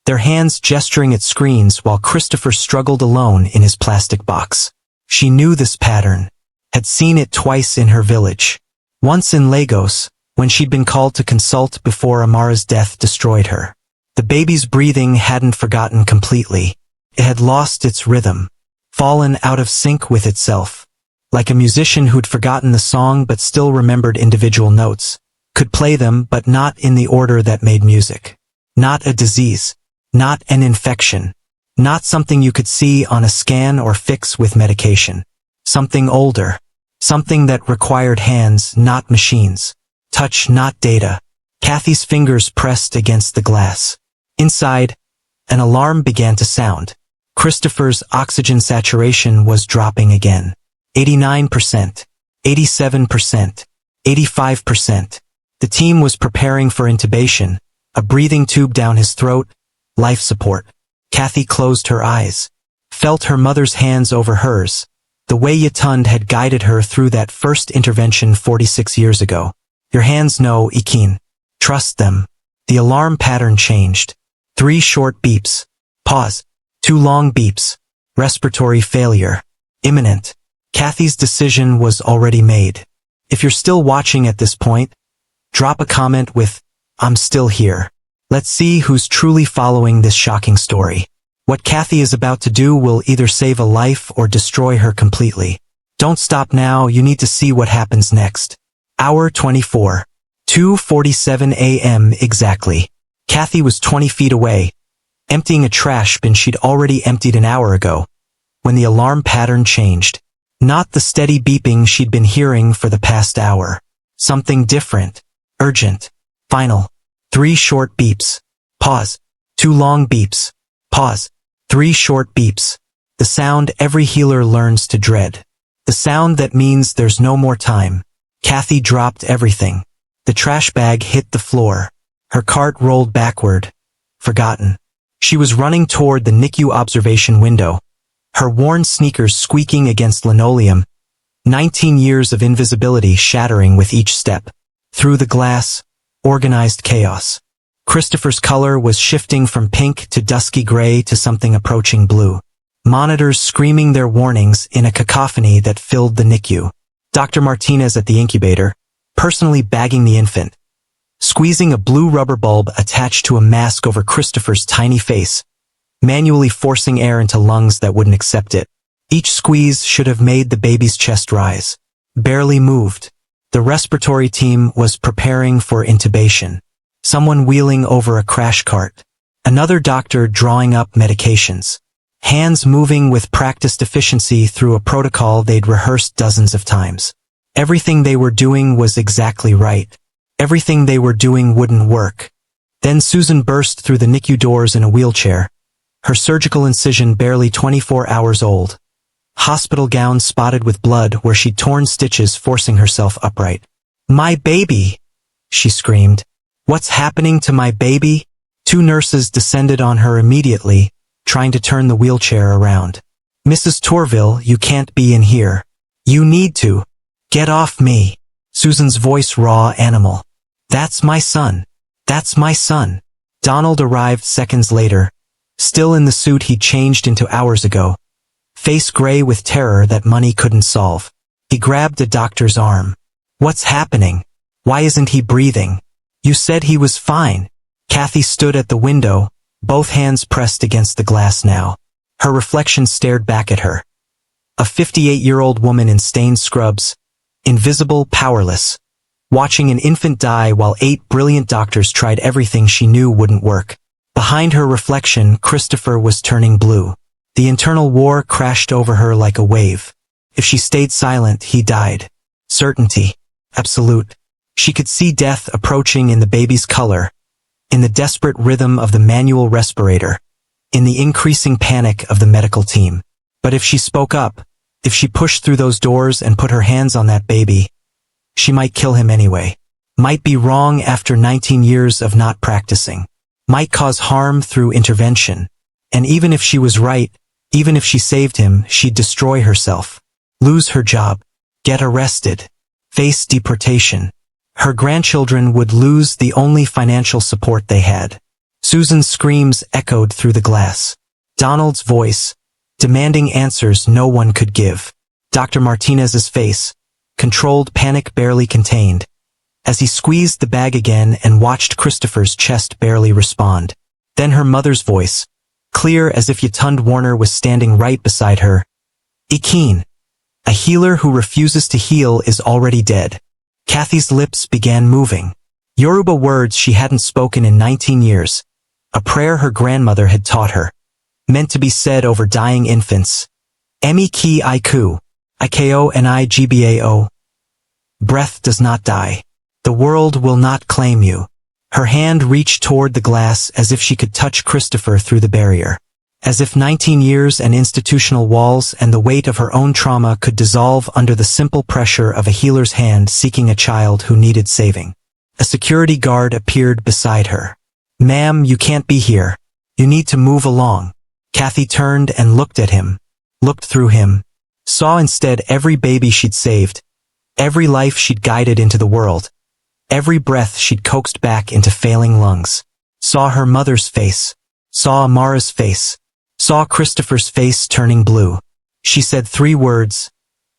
[SPEAKER 1] their hands gesturing at screens while Christopher struggled alone in his plastic box. She knew this pattern, had seen it twice in her village. Once in Lagos, when she'd been called to consult before Amara's death destroyed her. The baby's breathing hadn't forgotten completely. It had lost its rhythm, fallen out of sync with itself. Like a musician who'd forgotten the song but still remembered individual notes, could play them but not in the order that made music. Not a disease, not an infection, not something you could see on a scan or fix with medication. Something older, something that required hands, not machines, touch, not data. Kathy's fingers pressed against the glass. Inside, an alarm began to sound. Christopher's oxygen saturation was dropping again. 89%, 87%, 85%. The team was preparing for intubation, a breathing tube down his throat, life support. Kathy closed her eyes, felt her mother's hands over hers, the way Yatund had guided her through that first intervention 46 years ago. Your hands know, Ikin. Trust them. The alarm pattern changed. 3 short beeps. Pause. 2 long beeps. Respiratory failure. Imminent. Kathy's decision was already made. If you're still watching at this point, drop a comment with, "I'm still here." Let's see who's truly following this shocking story. What Kathy is about to do will either save a life or destroy her completely. Don't stop now, you need to see what happens next. Hour 24. 2:47 a.m. exactly. Kathy was 20 feet away, emptying a trash bin she'd already emptied an hour ago, when the alarm pattern changed. Not the steady beeping she'd been hearing for the past hour. Something different. Urgent. Final. 3 short beeps. Pause. 2 long beeps. Pause. 3 short beeps. The sound every healer learns to dread. The sound that means there's no more time. Kathy dropped everything. The trash bag hit the floor. Her cart rolled backward. Forgotten. She was running toward the NICU observation window, her worn sneakers squeaking against linoleum, 19 years of invisibility shattering with each step. Through the glass, organized chaos. Christopher's color was shifting from pink to dusky gray to something approaching blue. Monitors screaming their warnings in a cacophony that filled the NICU. Dr. Martinez at the incubator, personally bagging the infant, squeezing a blue rubber bulb attached to a mask over Christopher's tiny face, manually forcing air into lungs that wouldn't accept it. Each squeeze should have made the baby's chest rise. Barely moved. The respiratory team was preparing for intubation. Someone wheeling over a crash cart. Another doctor drawing up medications. Hands moving with practiced efficiency through a protocol they'd rehearsed dozens of times. Everything they were doing was exactly right. Everything they were doing wouldn't work. Then Susan burst through the NICU doors in a wheelchair, her surgical incision barely 24 hours old. Hospital gown spotted with blood where she'd torn stitches, forcing herself upright. "My baby!" she screamed. "What's happening to my baby?" 2 nurses descended on her immediately, trying to turn the wheelchair around. "Mrs. Torville, you can't be in here. You need to. Get off me." Susan's voice raw, animal. "That's my son. That's my son." Donald arrived seconds later, still in the suit he'd changed into hours ago, face gray with terror that money couldn't solve. He grabbed the doctor's arm. "What's happening? Why isn't he breathing? You said he was fine." Kathy stood at the window, both hands pressed against the glass now. Her reflection stared back at her. A 58-year-old woman in stained scrubs, invisible, powerless, watching an infant die while 8 brilliant doctors tried everything she knew wouldn't work. Behind her reflection, Christopher was turning blue. The internal war crashed over her like a wave. If she stayed silent, he died. Certainty. Absolute. She could see death approaching in the baby's color, in the desperate rhythm of the manual respirator, in the increasing panic of the medical team. But if she spoke up, if she pushed through those doors and put her hands on that baby, she might kill him anyway. Might be wrong after 19 years of not practicing. Might cause harm through intervention. And even if she was right, even if she saved him, she'd destroy herself. Lose her job. Get arrested. Face deportation. Her grandchildren would lose the only financial support they had. Susan's screams echoed through the glass. Donald's voice, demanding answers no one could give. Dr. Martinez's face, controlled panic barely contained, as he squeezed the bag again and watched Christopher's chest barely respond. Then her mother's voice, clear as if Yatund Warner was standing right beside her. Ikeen, a healer who refuses to heal is already dead. Kathy's lips began moving. Yoruba words she hadn't spoken in 19 years. A prayer her grandmother had taught her. Meant to be said over dying infants. Emi ki iku. Iko nigbao. Breath does not die. The world will not claim you. Her hand reached toward the glass as if she could touch Christopher through the barrier. As if 19 years and institutional walls and the weight of her own trauma could dissolve under the simple pressure of a healer's hand seeking a child who needed saving. A security guard appeared beside her. Ma'am, you can't be here. You need to move along. Kathy turned and looked at him, looked through him, saw instead every baby she'd saved, every life she'd guided into the world, every breath she'd coaxed back into failing lungs. Saw her mother's face, saw Amara's face, saw Christopher's face turning blue. She said 3 words,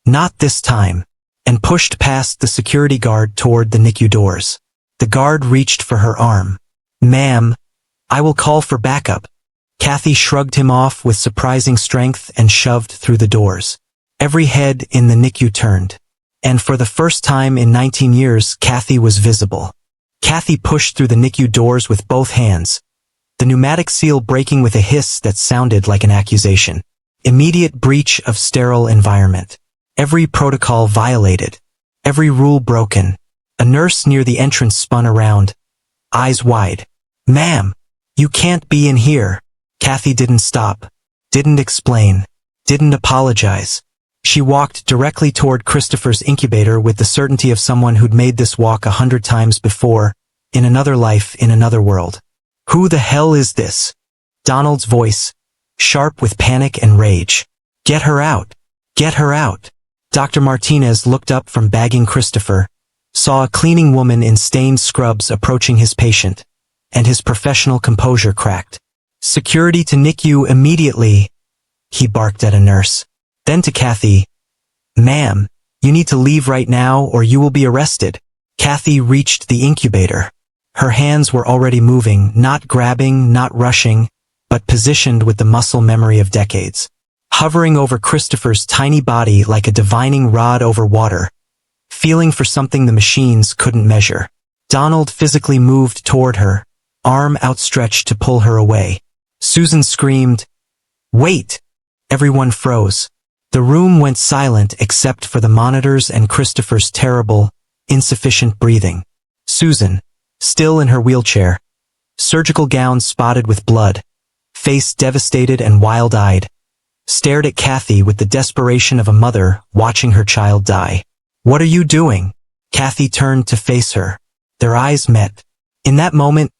[SPEAKER 1] "Not this time," and pushed past the security guard toward the NICU doors. The guard reached for her arm. "Ma'am, I will call for backup." Kathy shrugged him off with surprising strength and shoved through the doors. Every head in the NICU turned. And for the first time in 19 years, Kathy was visible. Kathy pushed through the NICU doors with both hands, the pneumatic seal breaking with a hiss that sounded like an accusation. Immediate breach of sterile environment. Every protocol violated. Every rule broken. A nurse near the entrance spun around, eyes wide. "Ma'am, you can't be in here." Kathy didn't stop, didn't explain, didn't apologize. She walked directly toward Christopher's incubator with the certainty of someone who'd made this walk 100 times before, in another life, in another world. "Who the hell is this?" Donald's voice, sharp with panic and rage. "Get her out! Get her out!" Dr. Martinez looked up from bagging Christopher, saw a cleaning woman in stained scrubs approaching his patient, and his professional composure cracked. "Security to NICU immediately," he barked at a nurse. Then to Kathy, "Ma'am, you need to leave right now or you will be arrested." Kathy reached the incubator. Her hands were already moving, not grabbing, not rushing, but positioned with the muscle memory of decades. Hovering over Christopher's tiny body like a divining rod over water, feeling for something the machines couldn't measure. Donald physically moved toward her, arm outstretched to pull her away. Susan screamed, "Wait!" Everyone froze. The room went silent except for the monitors and Christopher's terrible, insufficient breathing. Susan, still in her wheelchair, surgical gown spotted with blood, face devastated and wild-eyed, stared at Kathy with the desperation of a mother watching her child die. "What are you doing?" Kathy turned to face her. Their eyes met. In that moment,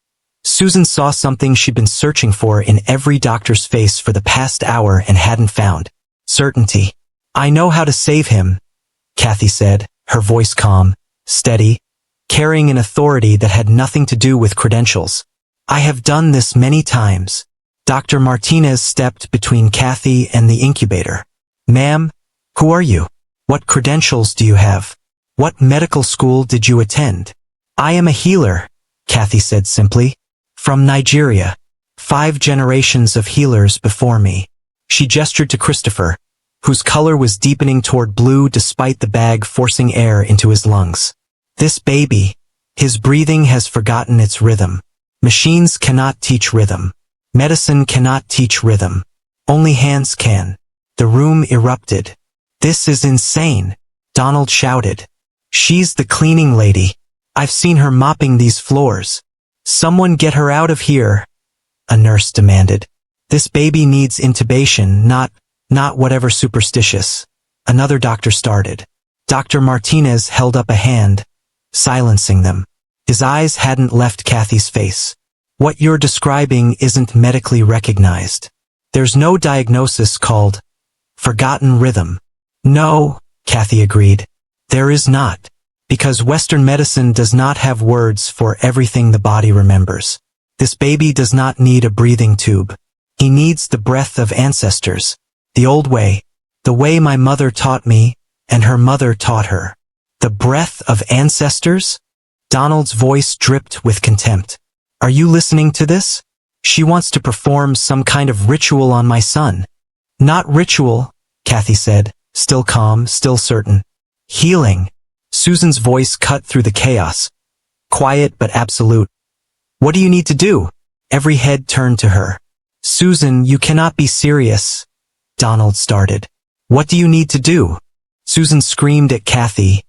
[SPEAKER 1] Susan saw something she'd been searching for in every doctor's face for the past hour and hadn't found. Certainty. "I know how to save him," Kathy said, her voice calm, steady, carrying an authority that had nothing to do with credentials. "I have done this many times." Dr. Martinez stepped between Kathy and the incubator. "Ma'am, who are you? What credentials do you have? What medical school did you attend?" "I am a healer," Kathy said simply. "From Nigeria. 5 generations of healers before me." She gestured to Christopher, whose color was deepening toward blue despite the bag forcing air into his lungs. "This baby, his breathing has forgotten its rhythm. Machines cannot teach rhythm. Medicine cannot teach rhythm. Only hands can." The room erupted. "This is insane," Donald shouted. "She's the cleaning lady. I've seen her mopping these floors. Someone get her out of here," a nurse demanded. "This baby needs intubation, not..." Not whatever superstitious. Another doctor started. Dr. Martinez held up a hand, silencing them. His eyes hadn't left Kathy's face. What you're describing isn't medically recognized. There's no diagnosis called forgotten rhythm. No, Kathy agreed. There is not. Because Western medicine does not have words for everything the body remembers. This baby does not need a breathing tube. He needs the breath of ancestors. The old way. The way my mother taught me, and her mother taught her. The breath of ancestors? Donald's voice dripped with contempt. Are you listening to this? She wants to perform some kind of ritual on my son. Not ritual, Kathy said, still calm, still certain. Healing. Susan's voice cut through the chaos. Quiet but absolute. What do you need to do? Every head turned to her. Susan, you cannot be serious. Donald started. What do you need to do? Susan screamed at Kathy,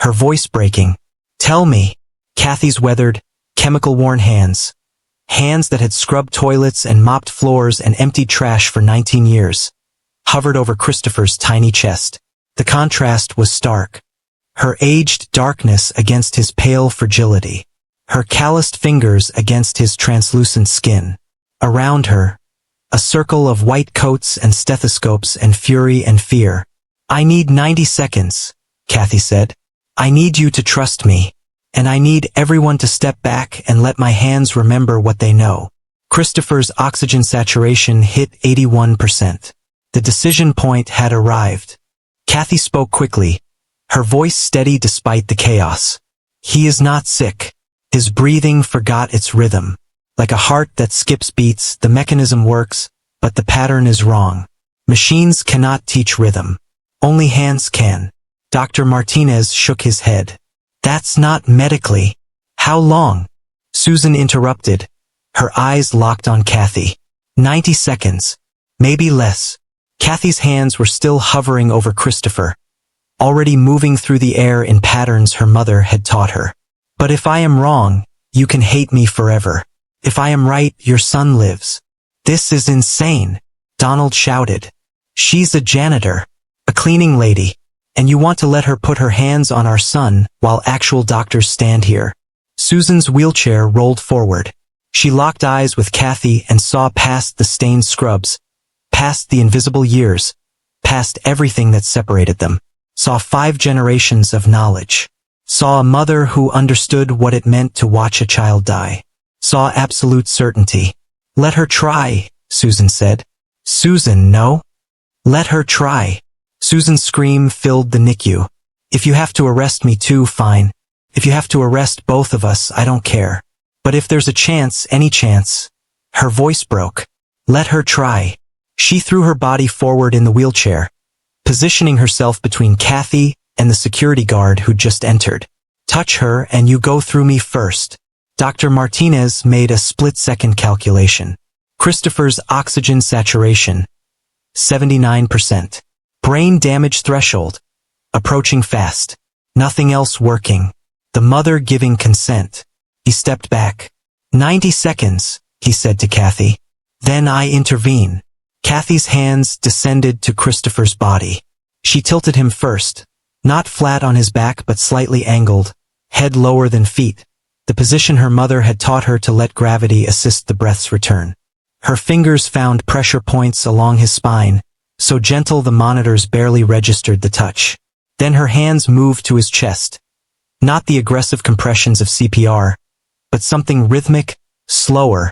[SPEAKER 1] her voice breaking. Tell me. Kathy's weathered, chemical-worn hands. Hands that had scrubbed toilets and mopped floors and emptied trash for 19 years. Hovered over Christopher's tiny chest. The contrast was stark. Her aged darkness against his pale fragility. Her calloused fingers against his translucent skin. Around her, a circle of white coats and stethoscopes and fury and fear. I need 90 seconds, Kathy said. I need you to trust me. And I need everyone to step back and let my hands remember what they know. Christopher's oxygen saturation hit 81%. The decision point had arrived. Kathy spoke quickly, her voice steady despite the chaos. He is not sick. His breathing forgot its rhythm. Like a heart that skips beats, the mechanism works, but the pattern is wrong. Machines cannot teach rhythm. Only hands can. Dr. Martinez shook his head. That's not medically. How long? Susan interrupted, her eyes locked on Kathy. 90 seconds. Maybe less. Kathy's hands were still hovering over Christopher, already moving through the air in patterns her mother had taught her. But if I am wrong, you can hate me forever. If I am right, your son lives. This is insane, Donald shouted. She's a janitor, a cleaning lady, and you want to let her put her hands on our son while actual doctors stand here. Susan's wheelchair rolled forward. She locked eyes with Kathy and saw past the stained scrubs, past the invisible years, past everything that separated them. Saw 5 generations of knowledge. Saw a mother who understood what it meant to watch a child die. Saw absolute certainty. Let her try, Susan said. Susan, no. Let her try. Susan's scream filled the NICU. If you have to arrest me too, fine. If you have to arrest both of us, I don't care. But if there's a chance, any chance. Her voice broke. Let her try. She threw her body forward in the wheelchair, positioning herself between Kathy and the security guard who'd just entered. Touch her and you go through me first. Dr. Martinez made a split-second calculation. Christopher's oxygen saturation, 79%. Brain damage threshold, approaching fast. Nothing else working. The mother giving consent. He stepped back. 90 seconds, he said to Kathy. Then I intervene. Kathy's hands descended to Christopher's body. She tilted him first, not flat on his back but slightly angled, head lower than feet, the position her mother had taught her to let gravity assist the breath's return. Her fingers found pressure points along his spine, so gentle the monitors barely registered the touch. Then her hands moved to his chest. Not the aggressive compressions of CPR, but something rhythmic, slower,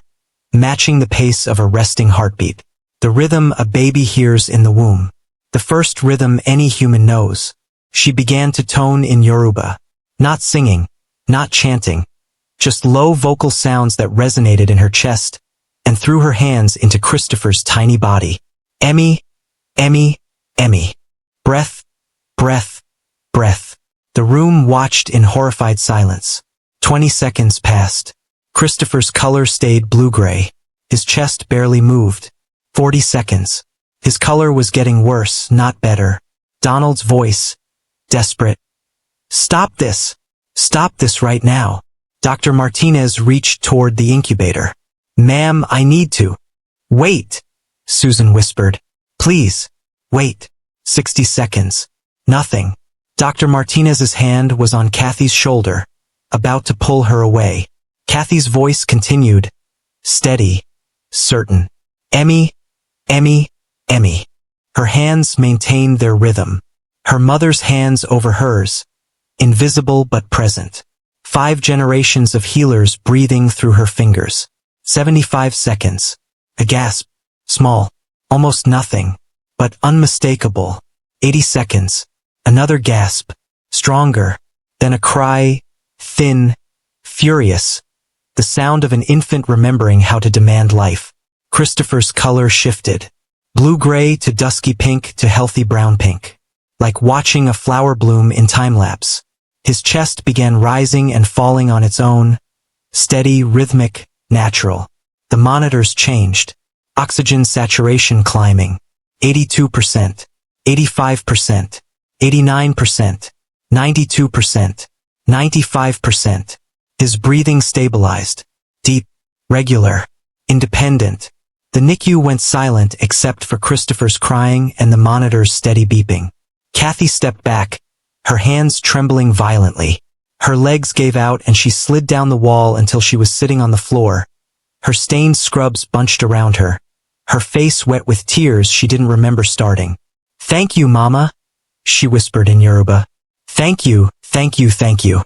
[SPEAKER 1] matching the pace of a resting heartbeat. The rhythm a baby hears in the womb. The first rhythm any human knows. She began to tone in Yoruba. Not singing, not chanting, just low vocal sounds that resonated in her chest, and threw her hands into Christopher's tiny body. Emmy, Emmy, Emmy. Breath, breath, breath. The room watched in horrified silence. 20 seconds passed. Christopher's color stayed blue-gray. His chest barely moved. 40 seconds. His color was getting worse, not better. Donald's voice, desperate. Stop this. Stop this right now. Dr. Martinez reached toward the incubator. Ma'am, I need to. Wait, Susan whispered. Please. Wait. 60 seconds. Nothing. Dr. Martinez's hand was on Kathy's shoulder, about to pull her away. Kathy's voice continued, steady, certain. Emmy, Emmy, Emmy. Her hands maintained their rhythm. Her mother's hands over hers, invisible but present. 5 generations of healers breathing through her fingers. 75 seconds. A gasp. Small. Almost nothing. But unmistakable. 80 seconds. Another gasp. Stronger. Then a cry. Thin. Furious. The sound of an infant remembering how to demand life. Christopher's color shifted. Blue-gray to dusky pink to healthy brown pink. Like watching a flower bloom in time-lapse. His chest began rising and falling on its own. Steady, rhythmic, natural. The monitors changed. Oxygen saturation climbing. 82%. 85%. 89%. 92%. 95%. His breathing stabilized. Deep. Regular. Independent. The NICU went silent except for Christopher's crying and the monitor's steady beeping. Kathy stepped back, her hands trembling violently. Her legs gave out and she slid down the wall until she was sitting on the floor. Her stained scrubs bunched around her. Her face wet with tears she didn't remember starting. "Thank you, Mama," she whispered in Yoruba. "Thank you, thank you, thank you."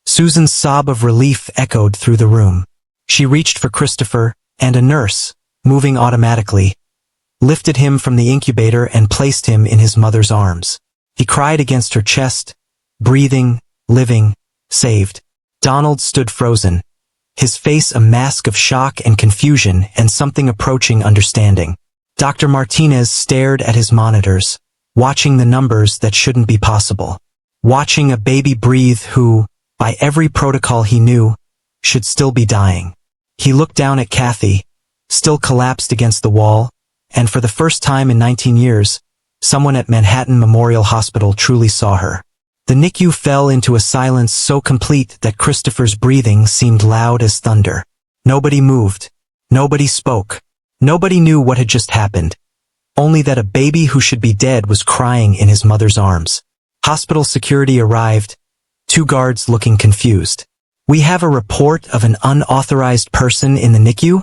[SPEAKER 1] Susan's sob of relief echoed through the room. She reached for Christopher, and a nurse, moving automatically, lifted him from the incubator and placed him in his mother's arms. He cried against her chest, breathing, living, saved. Donald stood frozen, his face a mask of shock and confusion and something approaching understanding. Dr. Martinez stared at his monitors, watching the numbers that shouldn't be possible. Watching a baby breathe who, by every protocol he knew, should still be dying. He looked down at Kathy, still collapsed against the wall, and for the first time in 19 years, someone at Manhattan Memorial Hospital truly saw her. The NICU fell into a silence so complete that Christopher's breathing seemed loud as thunder. Nobody moved. Nobody spoke. Nobody knew what had just happened. Only that a baby who should be dead was crying in his mother's arms. Hospital security arrived, 2 guards looking confused. "We have a report of an unauthorized person in the NICU?"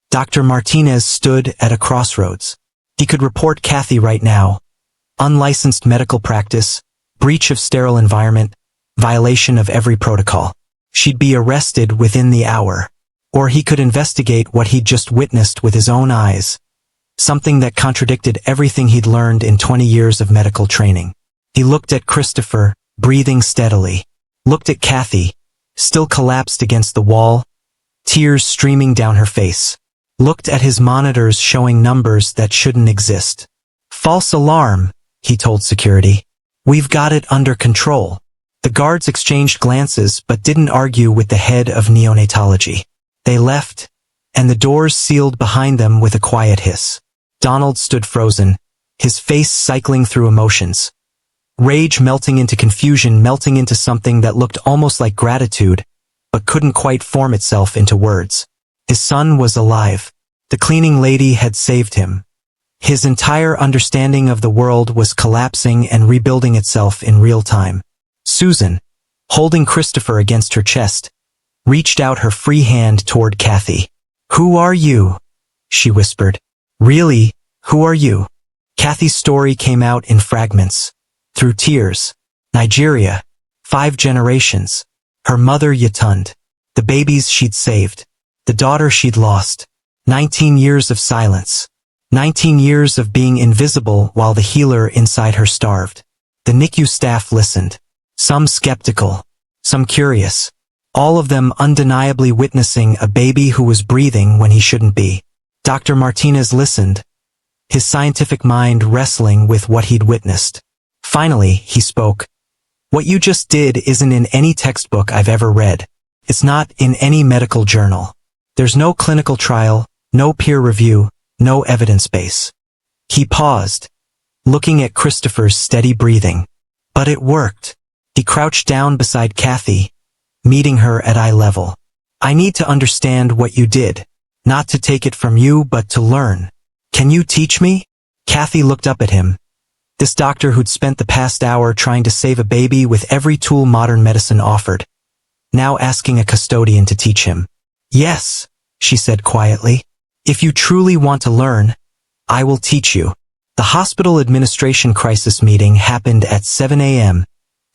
[SPEAKER 1] Dr. Martinez stood at a crossroads. He could report Kathy right now. Unlicensed medical practice, breach of sterile environment, violation of every protocol. She'd be arrested within the hour. Or he could investigate what he'd just witnessed with his own eyes. Something that contradicted everything he'd learned in 20 years of medical training. He looked at Christopher, breathing steadily. Looked at Kathy, still collapsed against the wall, tears streaming down her face. Looked at his monitors showing numbers that shouldn't exist. "False alarm," he told security. "We've got it under control." The guards exchanged glances but didn't argue with the head of neonatology. They left, and the doors sealed behind them with a quiet hiss. Donald stood frozen, his face cycling through emotions. Rage melting into confusion, melting into something that looked almost like gratitude, but couldn't quite form itself into words. His son was alive. The cleaning lady had saved him. His entire understanding of the world was collapsing and rebuilding itself in real time. Susan, holding Christopher against her chest, reached out her free hand toward Kathy. "Who are you?" she whispered. "Really, who are you?" Kathy's story came out in fragments. Through tears. Nigeria. 5 generations. Her mother Yatund. The babies she'd saved. The daughter she'd lost. 19 years of silence. 19 years of being invisible while the healer inside her starved. The NICU staff listened. Some skeptical. Some curious. All of them undeniably witnessing a baby who was breathing when he shouldn't be. Dr. Martinez listened, his scientific mind wrestling with what he'd witnessed. Finally, he spoke. "What you just did isn't in any textbook I've ever read. It's not in any medical journal. There's no clinical trial, no peer review, no evidence base." He paused, looking at Christopher's steady breathing. But it worked. He crouched down beside Kathy, meeting her at eye level. "I need to understand what you did. Not to take it from you but to learn. Can you teach me?" Kathy looked up at him, This doctor who'd spent the past hour trying to save a baby with every tool modern medicine offered, now asking a custodian to teach him. "Yes," she said quietly. "If you truly want to learn, I will teach you." The hospital administration crisis meeting happened at 7 a.m.,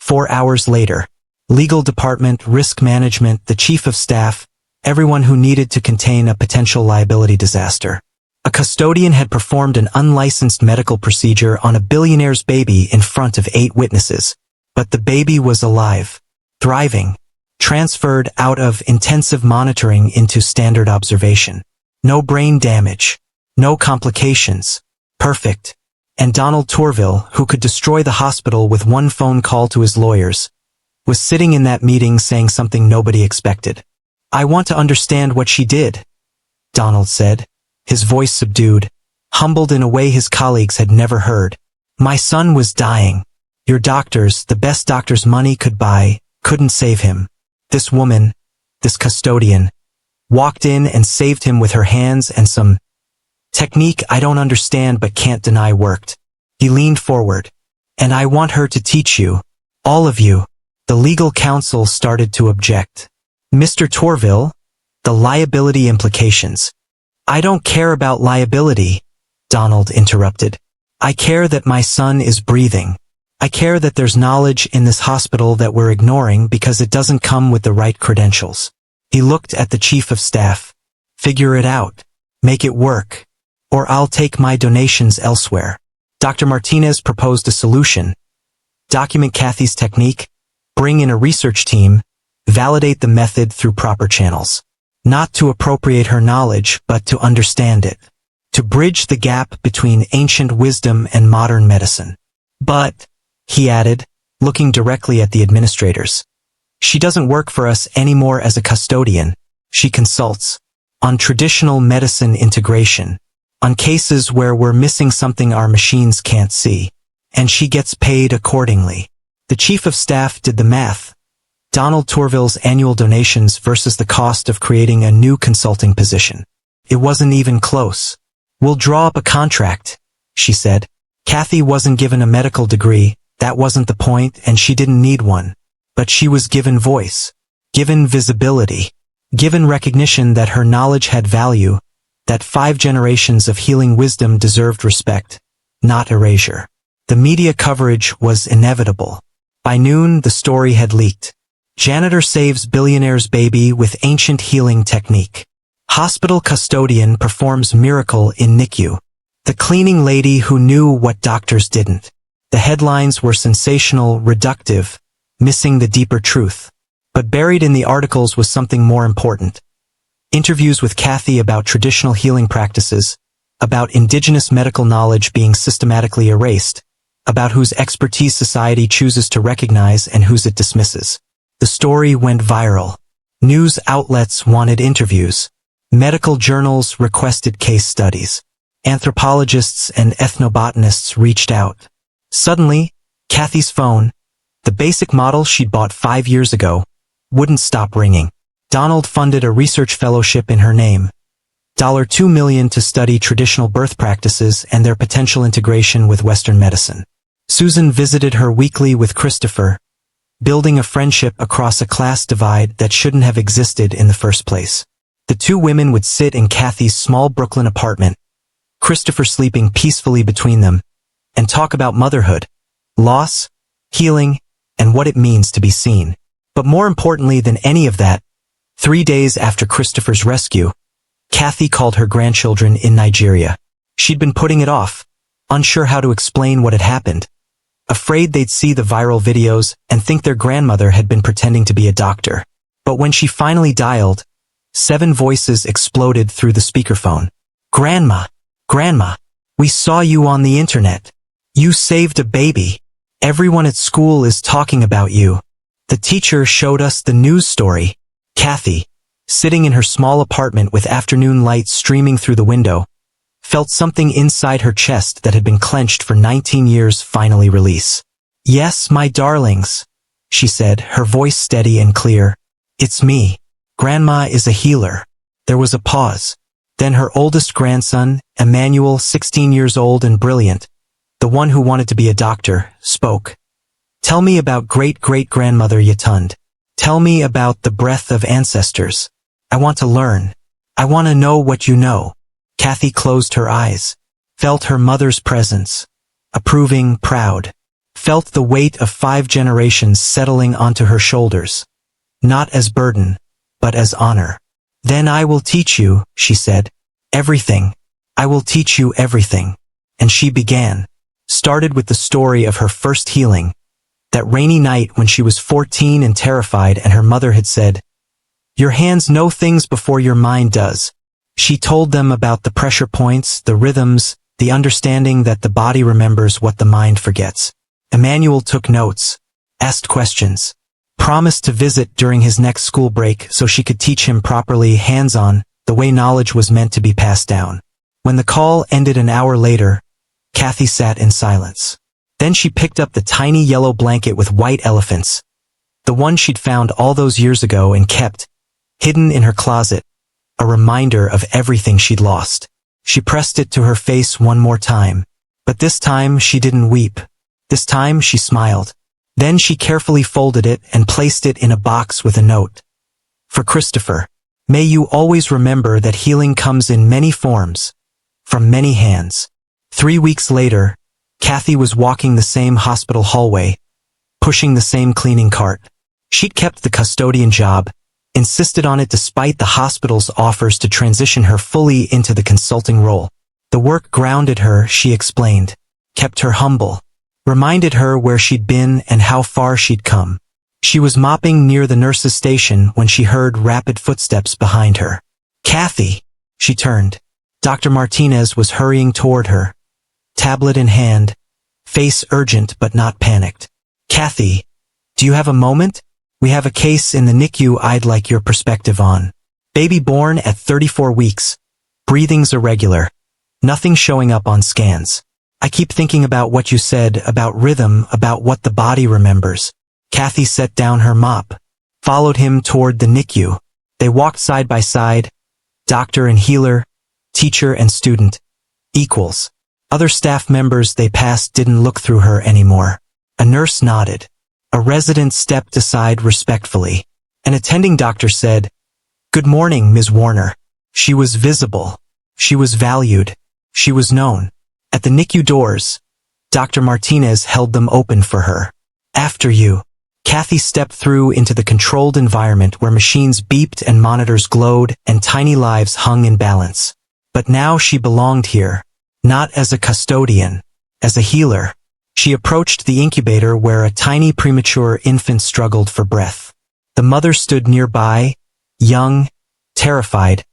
[SPEAKER 1] 4 hours later. Legal department, risk management, the chief of staff, everyone who needed to contain a potential liability disaster. A custodian had performed an unlicensed medical procedure on a billionaire's baby in front of 8 witnesses. But the baby was alive, thriving, transferred out of intensive monitoring into standard observation. No brain damage, no complications, perfect. And Donald Tourville, who could destroy the hospital with one phone call to his lawyers, was sitting in that meeting saying something nobody expected. "I want to understand what she did," Donald said, his voice subdued, humbled in a way his colleagues had never heard. "My son was dying. Your doctors, the best doctors money could buy, couldn't save him. This woman, this custodian, walked in and saved him with her hands and some technique I don't understand but can't deny worked." He leaned forward. "And I want her to teach you, all of you." The legal counsel started to object. "Mr. Tourville, the liability implications." "I don't care about liability," Donald interrupted. "I care that my son is breathing. I care that there's knowledge in this hospital that we're ignoring because it doesn't come with the right credentials." He looked at the chief of staff. "Figure it out. Make it work. Or I'll take my donations elsewhere." Dr. Martinez proposed a solution. Document Kathy's technique, bring in a research team, validate the method through proper channels. Not to appropriate her knowledge, but to understand it. To bridge the gap between ancient wisdom and modern medicine. "But," he added, looking directly at the administrators, "she doesn't work for us anymore as a custodian. She consults on traditional medicine integration, on cases where we're missing something our machines can't see, and she gets paid accordingly." The chief of staff did the math. Donald Tourville's annual donations versus the cost of creating a new consulting position. It wasn't even close. "We'll draw up a contract," she said. Kathy wasn't given a medical degree, that wasn't the point, and she didn't need one. But she was given voice, given visibility, given recognition that her knowledge had value, that 5 generations of healing wisdom deserved respect, not erasure. The media coverage was inevitable. By noon, the story had leaked. Janitor saves billionaire's baby with ancient healing technique. Hospital custodian performs miracle in NICU. The cleaning lady who knew what doctors didn't. The headlines were sensational, reductive, missing the deeper truth. But buried in the articles was something more important. Interviews with Kathy about traditional healing practices, about indigenous medical knowledge being systematically erased, about whose expertise society chooses to recognize and whose it dismisses. The story went viral. News outlets wanted interviews. Medical journals requested case studies. Anthropologists and ethnobotanists reached out. Suddenly, Kathy's phone, the basic model she'd bought 5 years ago, wouldn't stop ringing. Donald funded a research fellowship in her name. $2 million to study traditional birth practices and their potential integration with Western medicine. Susan visited her weekly with Christopher, building a friendship across a class divide that shouldn't have existed in the first place. The 2 women would sit in Kathy's small Brooklyn apartment, Christopher sleeping peacefully between them, and talk about motherhood, loss, healing, and what it means to be seen. But more importantly than any of that, 3 days after Christopher's rescue, Kathy called her grandchildren in Nigeria. She'd been putting it off, unsure how to explain what had happened, afraid they'd see the viral videos and think their grandmother had been pretending to be a doctor. But when she finally dialed, 7 voices exploded through the speakerphone. "Grandma! Grandma! We saw you on the internet. You saved a baby. Everyone at school is talking about you. The teacher showed us the news story." Kathy, sitting in her small apartment with afternoon light streaming through the window, felt something inside her chest that had been clenched for 19 years finally release. "Yes, my darlings," she said, her voice steady and clear. "It's me. Grandma is a healer." There was a pause. Then her oldest grandson, Emmanuel, 16 years old and brilliant, the one who wanted to be a doctor, spoke. Tell me about great-great-grandmother Yatund. Tell me about the breath of ancestors. I want to learn. I want to know what you know. Kathy closed her eyes, felt her mother's presence, approving, proud, felt the weight of 5 generations settling onto her shoulders, not as burden, but as honor. Then I will teach you, she said, everything. I will teach you everything. And she began, started with the story of her first healing, that rainy night when she was 14 and terrified and her mother had said, "Your hands know things before your mind does." She told them about the pressure points, the rhythms, the understanding that the body remembers what the mind forgets. Emmanuel took notes, asked questions, promised to visit during his next school break so she could teach him properly, hands-on, the way knowledge was meant to be passed down. When the call ended an hour later, Kathy sat in silence. Then she picked up the tiny yellow blanket with white elephants, the one she'd found all those years ago and kept, hidden in her closet, a reminder of everything she'd lost. She pressed it to her face one more time, but this time she didn't weep. This time she smiled. Then she carefully folded it and placed it in a box with a note. For Christopher, may you always remember that healing comes in many forms, from many hands. 3 weeks later, Kathy was walking the same hospital hallway, pushing the same cleaning cart. She'd kept the custodian job, insisted on it despite the hospital's offers to transition her fully into the consulting role. The work grounded her, she explained, kept her humble, reminded her where she'd been and how far she'd come. She was mopping near the nurse's station when she heard rapid footsteps behind her. "Kathy!" She turned. Dr. Martinez was hurrying toward her, tablet in hand, face urgent but not panicked. "Kathy, do you have a moment? We have a case in the NICU I'd like your perspective on. Baby born at 34 weeks. Breathing's irregular. Nothing showing up on scans. I keep thinking about what you said, about rhythm, about what the body remembers." Kathy set down her mop, followed him toward the NICU. They walked side by side, doctor and healer, teacher and student, equals. Other staff members they passed didn't look through her anymore. A nurse nodded. A resident stepped aside respectfully. An attending doctor said, "Good morning, Ms. Warner." She was visible. She was valued. She was known. At the NICU doors, Dr. Martinez held them open for her. "After you." Kathy stepped through into the controlled environment where machines beeped and monitors glowed and tiny lives hung in balance. But now she belonged here, not as a custodian, as a healer. She approached the incubator where a tiny premature infant struggled for breath. The mother stood nearby, young, terrified,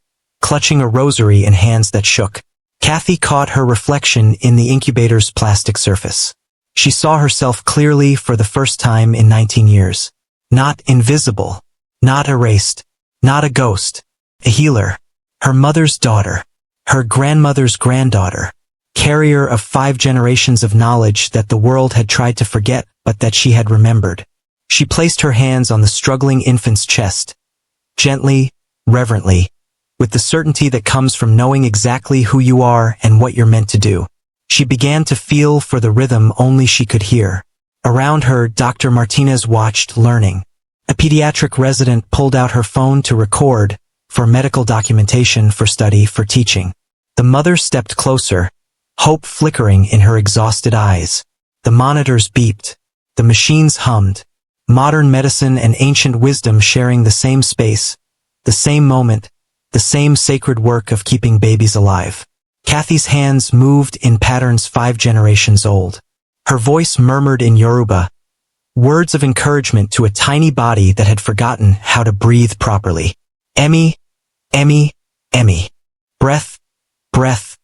[SPEAKER 1] clutching a rosary in hands that shook. Kathy caught her reflection in the incubator's plastic surface. She saw herself clearly for the first time in 19 years. Not invisible, not erased, not a ghost, a healer. Her mother's daughter, her grandmother's granddaughter, carrier of 5 generations of knowledge that the world had tried to forget but that she had remembered. She placed her hands on the struggling infant's chest, gently, reverently, with the certainty that comes from knowing exactly who you are and what you're meant to do. She began to feel for the rhythm only she could hear. Around her, Dr. Martinez watched, learning. A pediatric resident pulled out her phone to record, for medical documentation, for study, for teaching. The mother stepped closer, hope flickering in her exhausted eyes. The monitors beeped. The machines hummed. Modern medicine and ancient wisdom sharing the same space, the same moment, the same sacred work of keeping babies alive. Kathy's hands moved in patterns 5 generations old. Her voice murmured in Yoruba, words of encouragement to a tiny body that had forgotten how to breathe properly. Emmy, Emmy, Emmy. Breath, breath,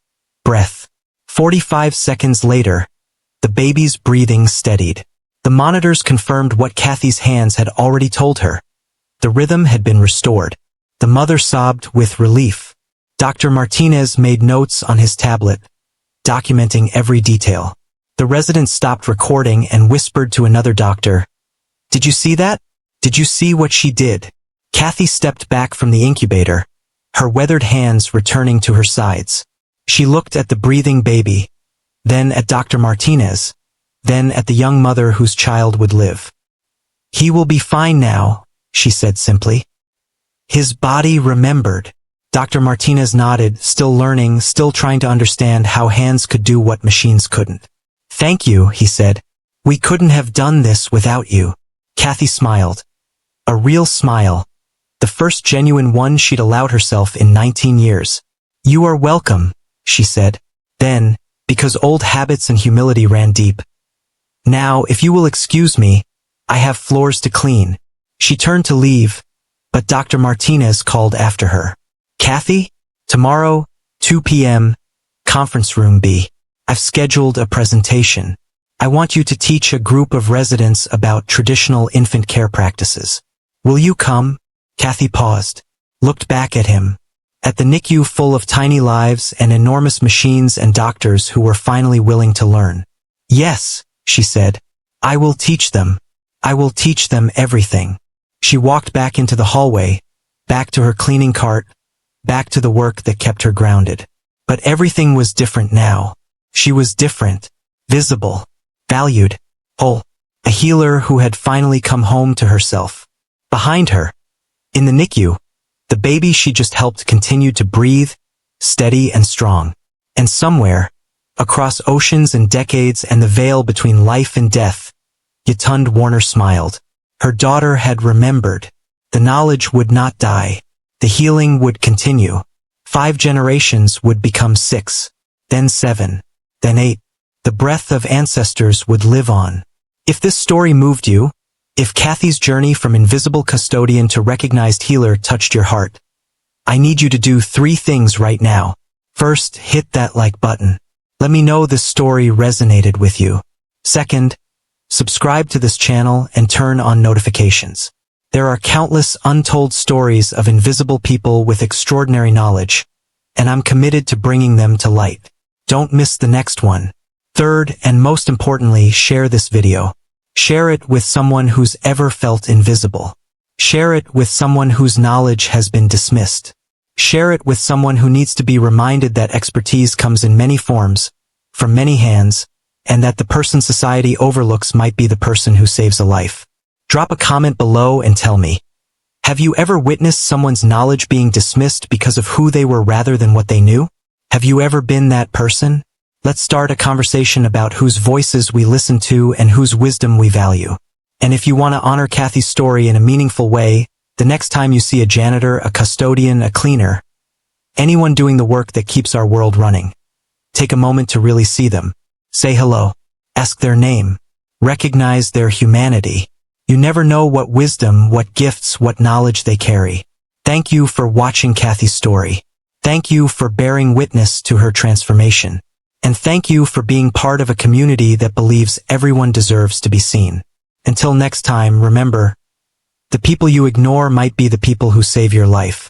[SPEAKER 1] breath. 45 seconds later, the baby's breathing steadied. The monitors confirmed what Kathy's hands had already told her. The rhythm had been restored. The mother sobbed with relief. Dr. Martinez made notes on his tablet, documenting every detail. The resident stopped recording and whispered to another doctor, "Did you see that? Did you see what she did?" Kathy stepped back from the incubator, her weathered hands returning to her sides. She looked at the breathing baby, then at Dr. Martinez, then at the young mother whose child would live. "He will be fine now," she said simply. His body remembered. Dr. Martinez nodded, still learning, still trying to understand how hands could do what machines couldn't. "Thank you," he said. "We couldn't have done this without you." Kathy smiled. A real smile. The first genuine one she'd allowed herself in 19 years. "You are welcome," she said. Then, because old habits and humility ran deep, "Now, if you will excuse me, I have floors to clean." She turned to leave, but Dr. Martinez called after her. "Kathy, tomorrow, 2 p.m., conference room B. I've scheduled a presentation. I want you to teach a group of residents about traditional infant care practices. Will you come?" Kathy paused, looked back at him. At the NICU full of tiny lives and enormous machines and doctors who were finally willing to learn. "Yes," she said. "I will teach them. I will teach them everything." She walked back into the hallway, back to her cleaning cart, back to the work that kept her grounded. But everything was different now. She was different, visible, valued, whole, a healer who had finally come home to herself. Behind her, in the NICU, the baby she just helped continued to breathe, steady and strong. And somewhere, across oceans and decades and the veil between life and death, Yatund Warner smiled. Her daughter had remembered. The knowledge would not die. The healing would continue. 5 generations would become 6, then 7, then 8. The breath of ancestors would live on. If this story moved you, if Kathy's journey from invisible custodian to recognized healer touched your heart, I need you to do 3 things right now. First, hit that like button. Let me know this story resonated with you. Second, subscribe to this channel and turn on notifications. There are countless untold stories of invisible people with extraordinary knowledge, and I'm committed to bringing them to light. Don't miss the next one. Third, and most importantly, share this video. Share it with someone who's ever felt invisible. Share it with someone whose knowledge has been dismissed. Share it with someone who needs to be reminded that expertise comes in many forms, from many hands, and that the person society overlooks might be the person who saves a life. Drop a comment below and tell me, have you ever witnessed someone's knowledge being dismissed because of who they were rather than what they knew? Have you ever been that person? Let's start a conversation about whose voices we listen to and whose wisdom we value. And if you want to honor Kathy's story in a meaningful way, the next time you see a janitor, a custodian, a cleaner, anyone doing the work that keeps our world running, take a moment to really see them. Say hello. Ask their name. Recognize their humanity. You never know what wisdom, what gifts, what knowledge they carry. Thank you for watching Kathy's story. Thank you for bearing witness to her transformation. And thank you for being part of a community that believes everyone deserves to be seen. Until next time, remember, the people you ignore might be the people who save your life.